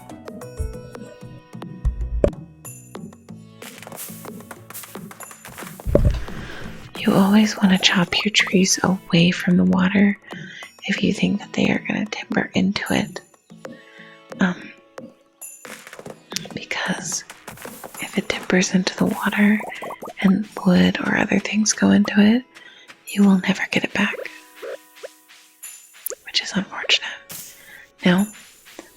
You always want to chop your trees away from the water if you think that they are going to timber into it. Because if it timbers into the water and wood or other things go into it, you will never get it back. Which is unfortunate. Now,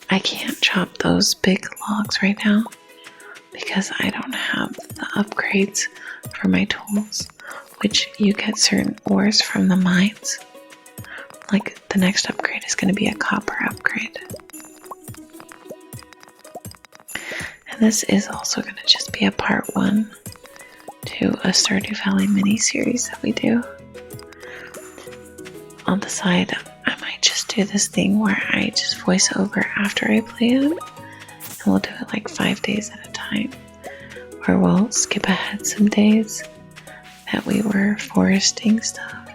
I can't chop those big logs right now because I don't have the upgrades for my tools. Which you get certain ores from the mines. Like, the next upgrade is going to be a copper upgrade. And this is also going to just be a part 1 to a Stardew Valley mini-series that we do. On the side, I might just do this thing where I just voice over after I play it. And we'll do it like 5 days at a time. Or we'll skip ahead some days that we were foresting stuff.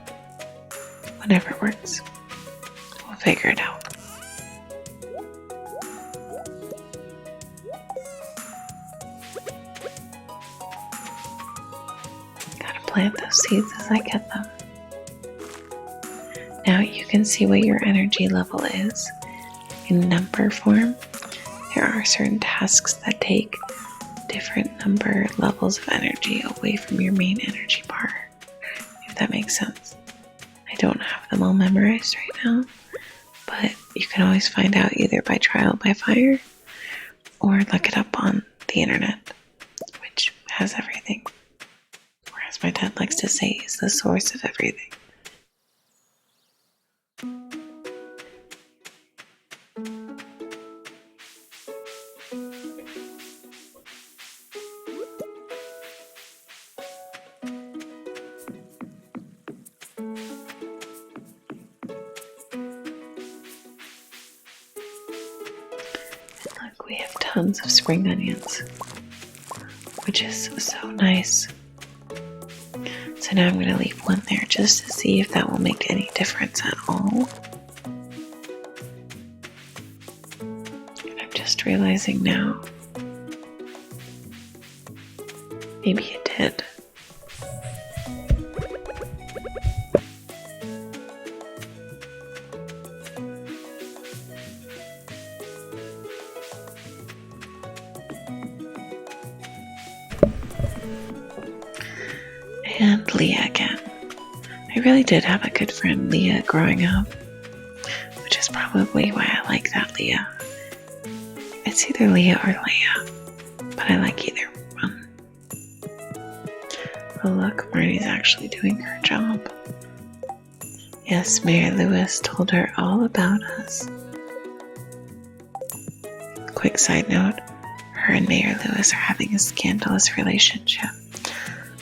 Whatever works. We'll figure it out. plant those seeds as I get them. Now you can see what your energy level is in number form. There are certain tasks that take different number levels of energy away from your main energy bar, if that makes sense. I don't have them all memorized right now, but you can always find out either by trial by fire or look it up on the internet, which has everything. Or as my dad likes to say, is the source of everything. Look, we have tons of spring onions, which is so nice. So now I'm going to leave one there just to see if that will make any difference at all. And I'm just realizing now, maybe it did. And Leah again. I really did have a good friend, Leah, growing up, which is probably why I like that Leah. It's either Leah or Leah, but I like either one. Oh look, Marty's actually doing her job. Yes, Mary Lewis told her all about us. Quick side note, her and Mayor Lewis are having a scandalous relationship,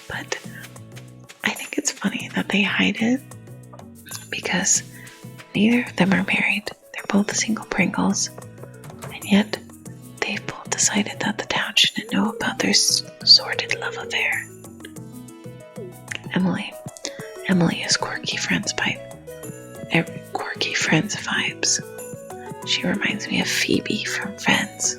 but I think it's funny that they hide it because neither of them are married. They're both single Pringles, and yet they've both decided that the town shouldn't know about their sordid love affair. Emily is quirky friends vibes. She reminds me of Phoebe from Friends.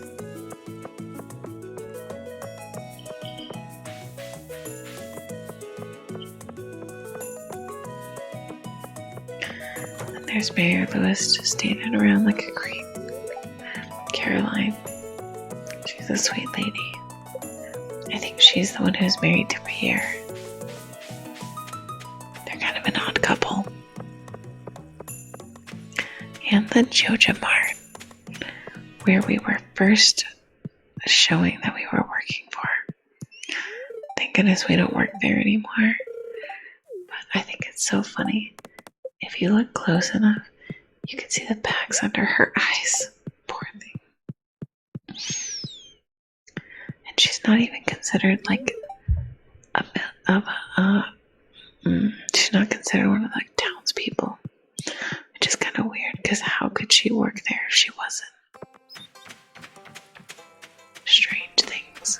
And there's Mayor Lewis just standing around like a creep. Caroline, she's a sweet lady. I think she's the one who's married to Pierre. They're kind of an odd couple. And the Joja Mart, where we were first showing that we were working for. Thank goodness we don't work there anymore. But I think it's so funny. If you look close enough, you can see the bags under her eyes. Poor thing. And she's not even considered like she's not considered one of the townspeople. Which is kind of weird, because how could she work there if she wasn't? Strange things.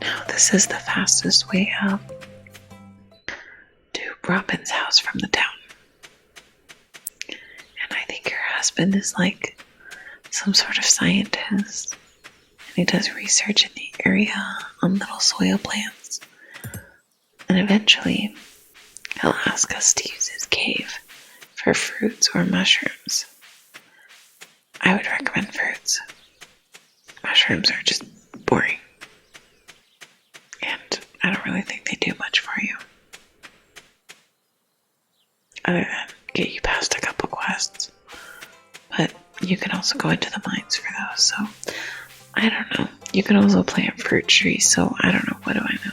Now this is the fastest way up Robin's house from the town. And I think her husband is like some sort of scientist. And he does research in the area on little soil plants. And eventually he'll ask us to use his cave for fruits or mushrooms. I would recommend fruits. Mushrooms are just boring. And I don't really think they do much for you. Other than get you past a couple quests. But you can also go into the mines for those, so I don't know. You can also plant fruit trees, so I don't know. What do I know?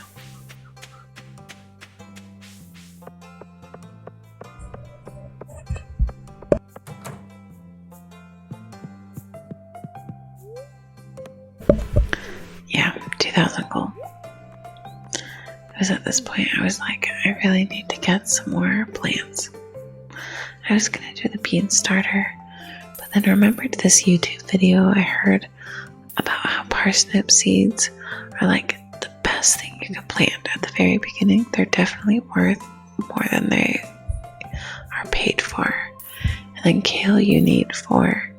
Yeah, 2,000 gold. It was at this point I was like, I really need to get some more plants. I was gonna do the bean starter, but then remembered this YouTube video I heard about how part parsnip seeds are like the best thing you can plant at the very beginning. They're definitely worth more than they are paid for. And then kale you need for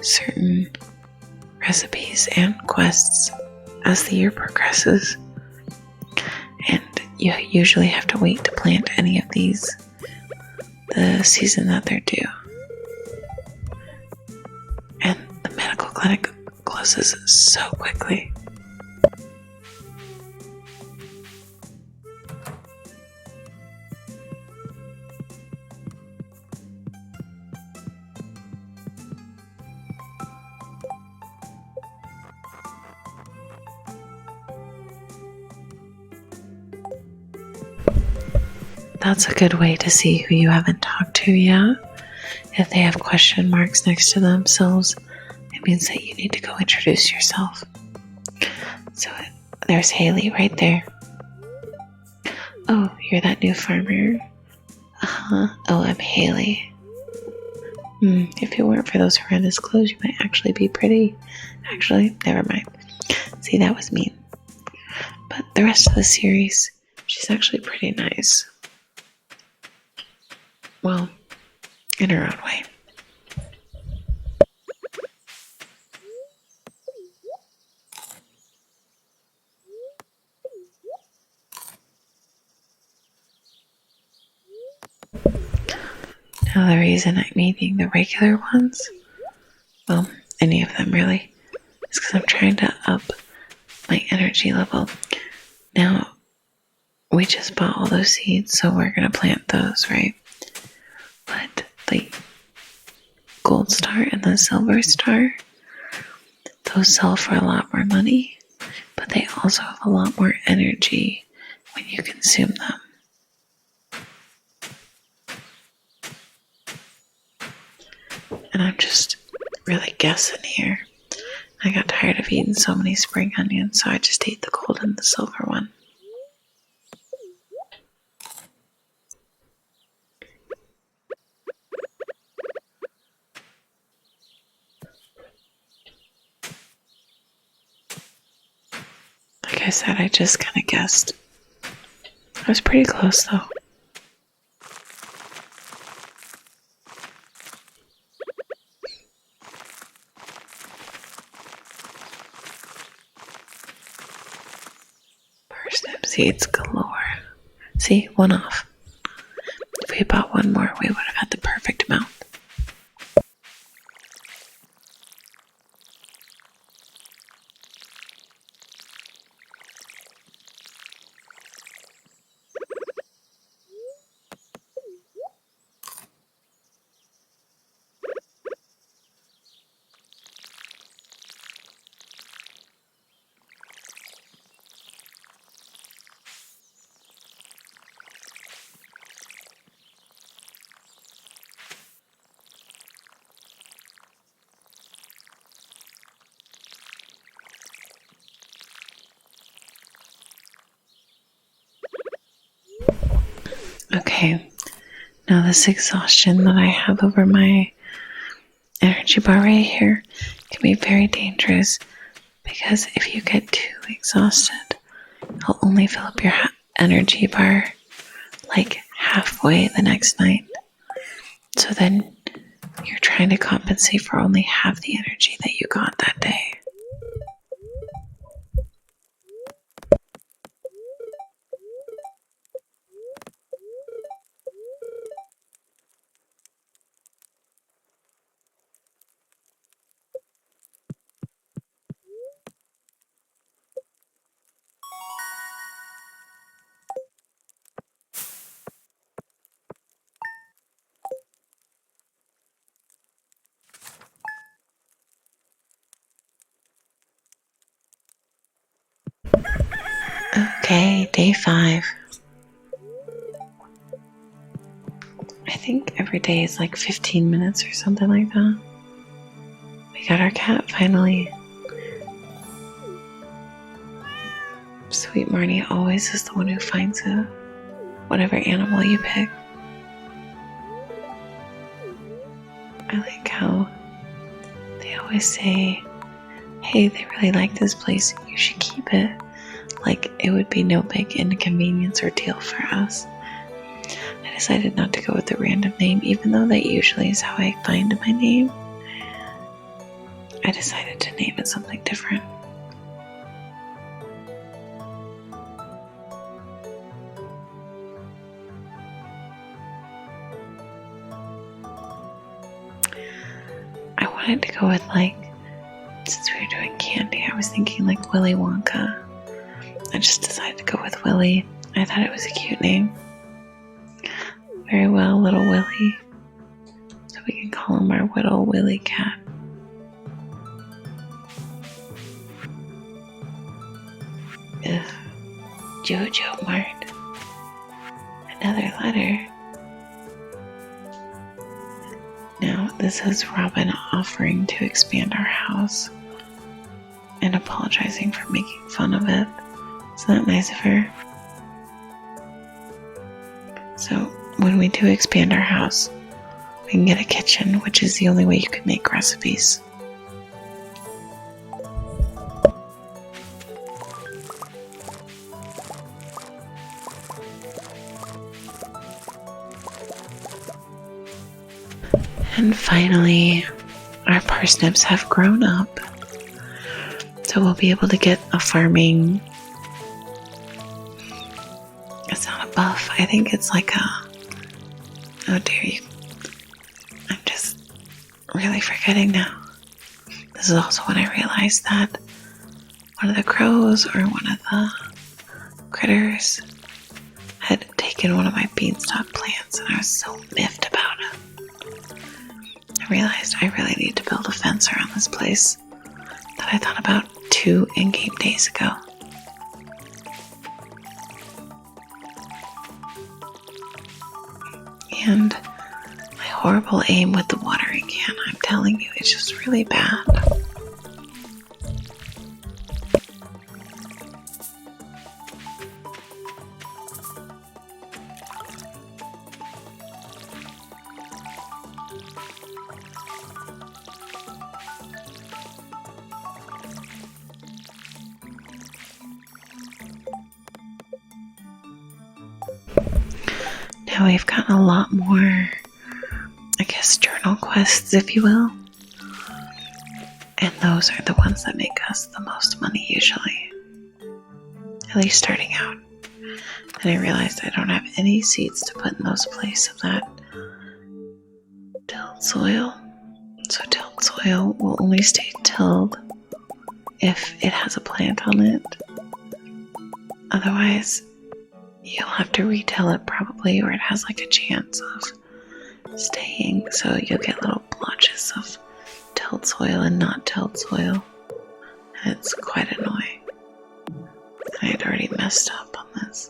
certain recipes and quests as the year progresses. And you usually have to wait to plant any of these the season that they're due. And the medical clinic closes so quickly. That's a good way to see who you haven't talked to yet. If they have question marks next to themselves, it means that you need to go introduce yourself. So there's Haley right there. Oh, you're that new farmer? Uh-huh. Oh, I'm Haley. If it weren't for those horrendous clothes, you might actually be pretty. Actually, never mind. See, that was mean. But the rest of the series, she's actually pretty nice. Well, in her own way. Now the reason I'm eating the regular ones, well, any of them really, is because I'm trying to up my energy level. Now, we just bought all those seeds, so we're going to plant those, right? But the gold star and the silver star, those sell for a lot more money, but they also have a lot more energy when you consume them. And I'm just really guessing here. I got tired of eating so many spring onions, so I just ate the gold and the silver one. Like I said, I just kind of guessed. I was pretty close though. Parsnip seeds galore. See, one off. If we bought one more, we would have had the perfect amount. Okay, now this exhaustion that I have over my energy bar right here can be very dangerous because if you get too exhausted, it'll only fill up your energy bar like halfway the next night. So then you're trying to compensate for only half the energy that you got that day. Okay, day 5. I think every day is like 15 minutes or something like that. We got our cat finally. Sweet Marnie always is the one who finds whatever animal you pick. I like how they always say, hey, they really like this place, you should keep it. Like, it would be no big inconvenience or deal for us. I decided not to go with a random name, even though that usually is how I find my name. I decided to name it something different. I wanted to go with, like, since we were doing candy, I was thinking like Willy Wonka. I just decided to go with Willy. I thought it was a cute name. Very well, little Willy. So we can call him our little Willy cat. Ugh. Jojo Mart. Another letter. Now, this is Robin offering to expand our house and apologizing for making fun of it. Isn't that nice of her? So, when we do expand our house, we can get a kitchen, which is the only way you can make recipes. And finally, our parsnips have grown up. So we'll be able to get a farming. It's not a buff. I think it's like a. Oh dear, I'm just really forgetting now. This is also when I realized that one of the crows or one of the critters had taken one of my beanstalk plants, and I was so miffed about it. I realized I really need to build a fence around this place that I thought about 2 in-game days ago. And my horrible aim with the watering can, I'm telling you, it's just really bad. Now we've gotten a lot more, I guess, journal quests, if you will. And those are the ones that make us the most money usually. At least starting out. And I realized I don't have any seeds to put in those places of that tilled soil. So tilled soil will only stay tilled if it has a plant on it. Otherwise, you'll have to retill it probably, or it has like a chance of staying. So you'll get little blotches of tilled soil and not tilled soil. And it's quite annoying. And I had already messed up on this.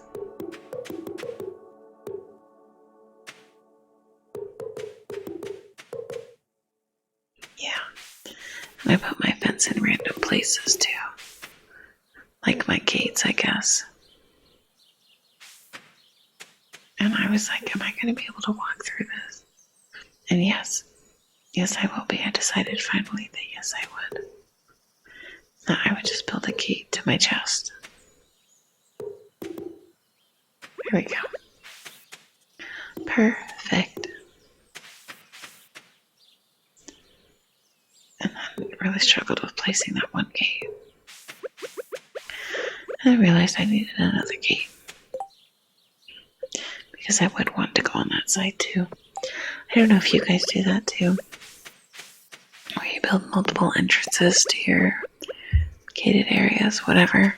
Yeah. And I put my fence in random places too. Like my gates, I guess. And I was like, am I going to be able to walk through this? And yes, I will be. I decided finally that yes, I would. That I would just build a gate to my chest. Here we go. Perfect. And then really struggled with placing that one gate. And I realized I needed another gate. Because I would want to go on that side too. I don't know if you guys do that too. Where you build multiple entrances to your gated areas, whatever.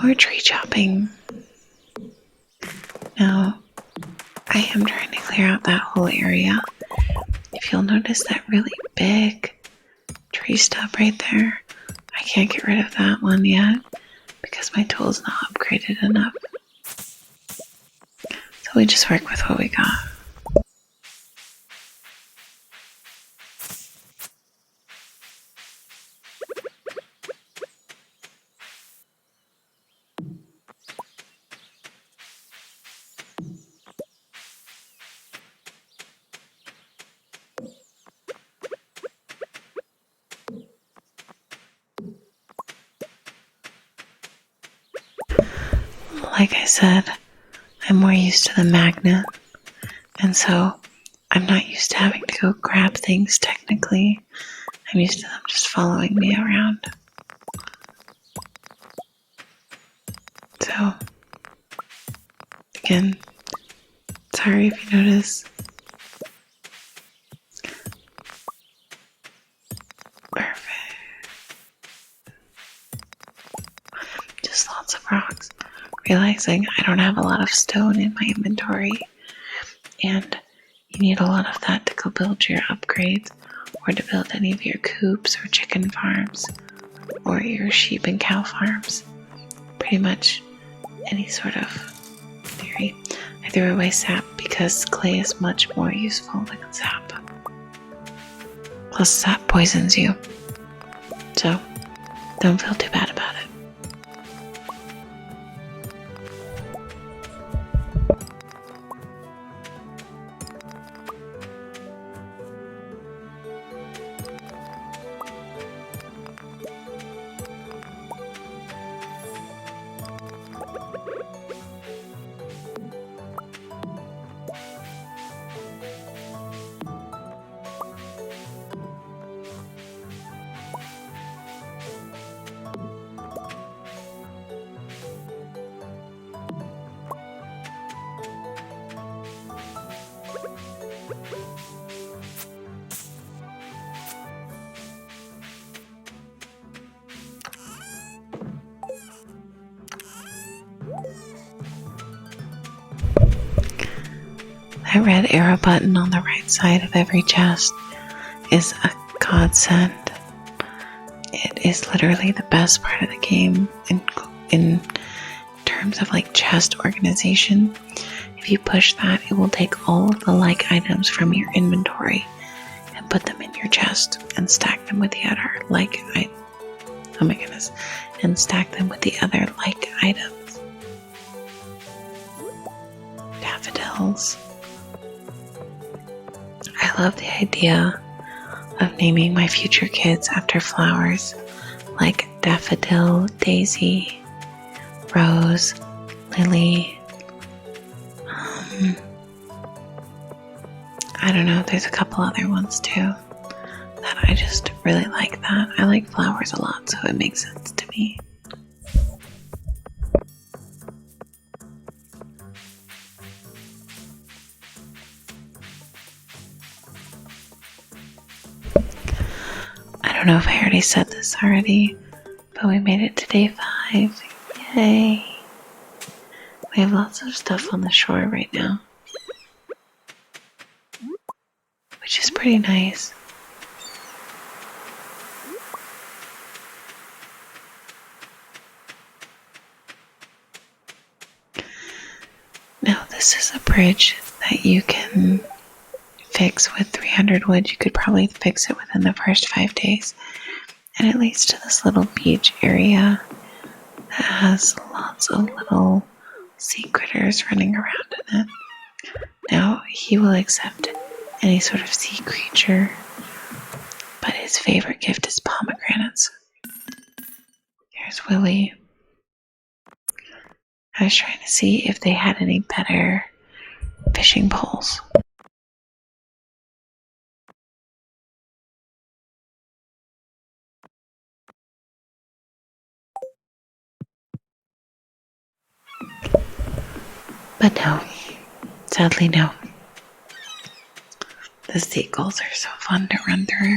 More tree chopping. Now, am trying to clear out that whole area. If you'll notice that really big tree stub right there, I can't get rid of that one yet because my tool's not upgraded enough. So we just work with what we got. Like I said, I'm more used to the magnet, and so I'm not used to having to go grab things technically. I'm used to them just following me around. So, again, sorry if you notice. Perfect. Just lots of rocks. Realizing I don't have a lot of stone in my inventory, and you need a lot of that to go build your upgrades or to build any of your coops or chicken farms or your sheep and cow farms. Pretty much any sort of theory. I threw away sap because clay is much more useful than sap. Plus sap poisons you. So don't feel too bad about it. That red arrow button on the right side of every chest is a godsend. It is literally the best part of the game in terms of like chest organization. If you push that, it will take all of the like items from your inventory and put them in your chest and stack them with the other like items. Oh my goodness. And stack them with the other like items. Daffodils. I love the idea of naming my future kids after flowers like daffodil, daisy, rose, lily. I don't know, there's a couple other ones too that I just really like that. I like flowers a lot, so it makes sense to me. I don't know if I already said this already, but we made it to day 5. Yay! We have lots of stuff on the shore right now, which is pretty nice. Now this is a bridge that you can fix with 300 wood. You could probably fix it within the first 5 days. And it leads to this little beach area that has lots of little sea critters running around in it. Now, he will accept any sort of sea creature, but his favorite gift is pomegranates. Here's Willie. I was trying to see if they had any better fishing poles. But no, sadly no. The seagulls are so fun to run through.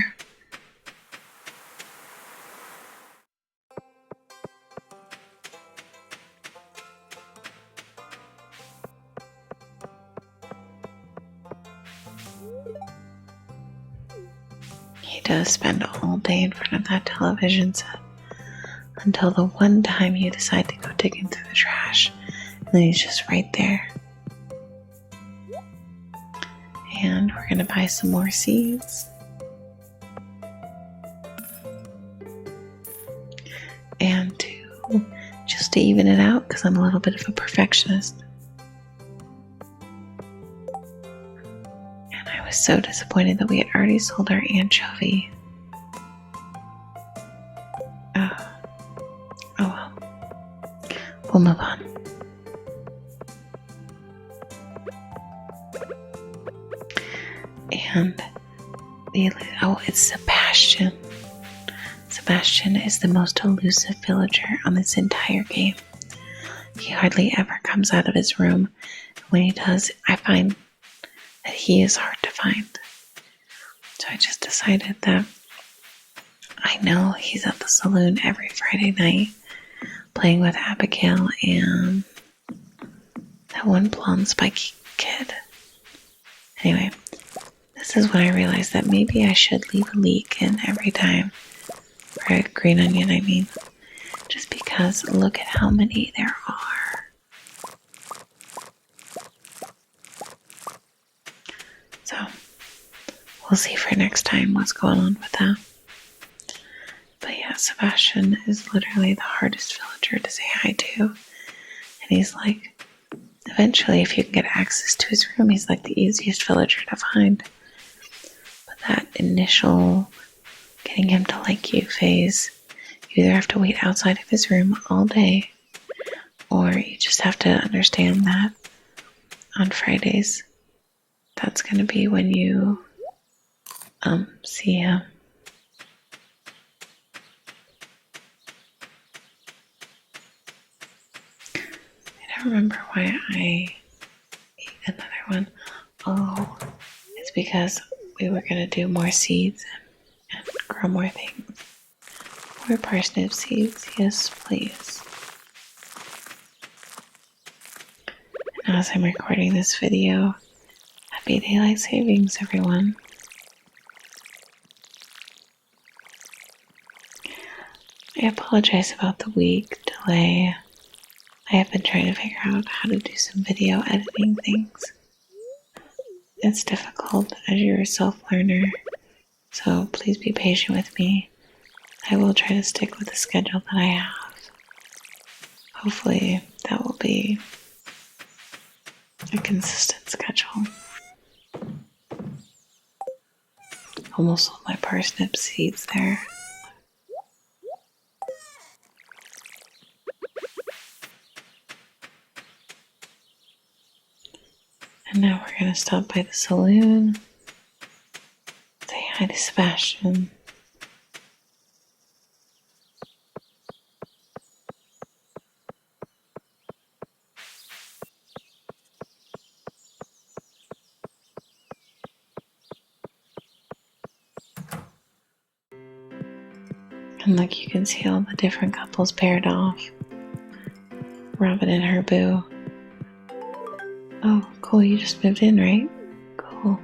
to spend all day in front of that television set until the one time you decide to go digging through the trash, and then he's just right there. And we're gonna buy some more seeds. And just to even it out, because I'm a little bit of a perfectionist. And I was so disappointed that we had already sold our anchovy. Oh well. We'll move on. And it's Sebastian. Sebastian is the most elusive villager on this entire game. He hardly ever comes out of his room. When he does, I find that he is hard to find. So I just decided that I know he's at the saloon every Friday night playing with Abigail and that one blonde spiky kid. Anyway, this is when I realized that maybe I should leave a leak in every time. Or a green onion, I mean. Just because look at how many there are. So, we'll see for next time what's going on with that. But yeah, Sebastian is literally the hardest villager to say hi to. And he's like, eventually if you can get access to his room, he's like the easiest villager to find. But that initial getting him to like you phase, you either have to wait outside of his room all day, or you just have to understand that on Fridays, that's going to be when you see him. I don't remember why I ate another one. Oh, it's because we were going to do more seeds and grow more things. More parsnip seeds, yes please. And as I'm recording this video, happy daylight savings everyone. I apologize about the week delay. I have been trying to figure out how to do some video editing things. It's difficult as you're a self-learner, so please be patient with me. I will try to stick with the schedule that I have. Hopefully that will be a consistent schedule. Almost all my parsnip seeds there. And now we're going to stop by the saloon, say hi to Sebastian. And look, you can see all the different couples paired off. Robin and her boo. Oh, cool, you just moved in, right? Cool.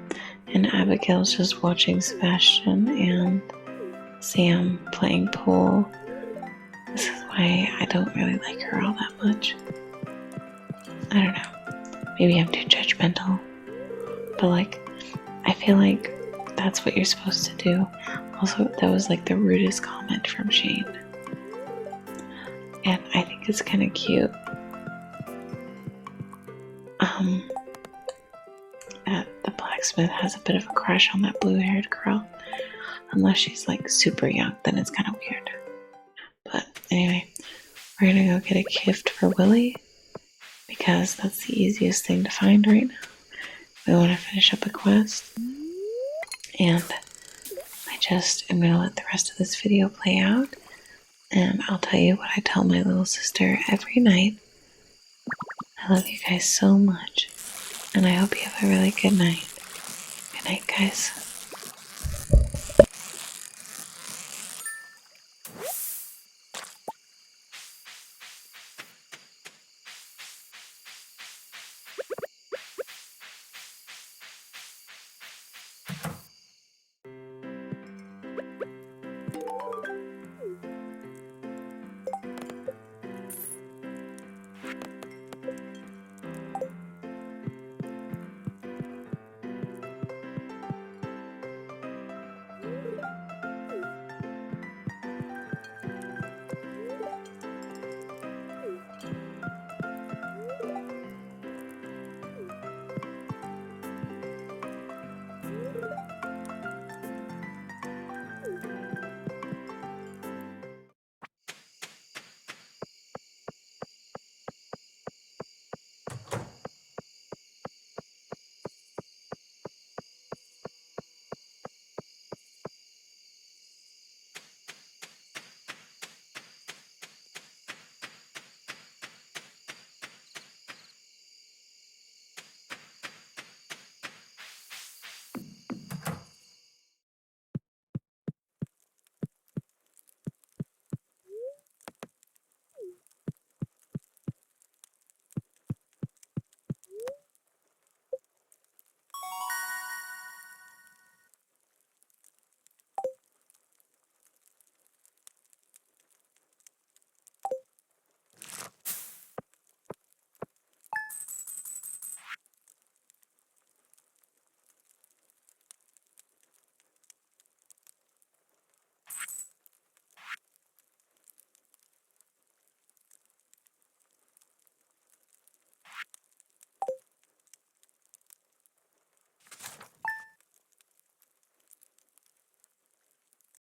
And Abigail's just watching Sebastian and Sam playing pool. This is why I don't really like her all that much. I don't know. Maybe I'm too judgmental. But I feel like that's what you're supposed to do. Also, that was the rudest comment from Shane. And I think it's kind of cute. The blacksmith has a bit of a crush on that blue-haired girl. Unless she's super young, then it's kind of weird. But anyway, we're gonna go get a gift for Willie because that's the easiest thing to find right now. We want to finish up a quest, and I just am gonna let the rest of this video play out, and I'll tell you what I tell my little sister every night. I love you guys so much, and I hope you have a really good night. Good night, guys.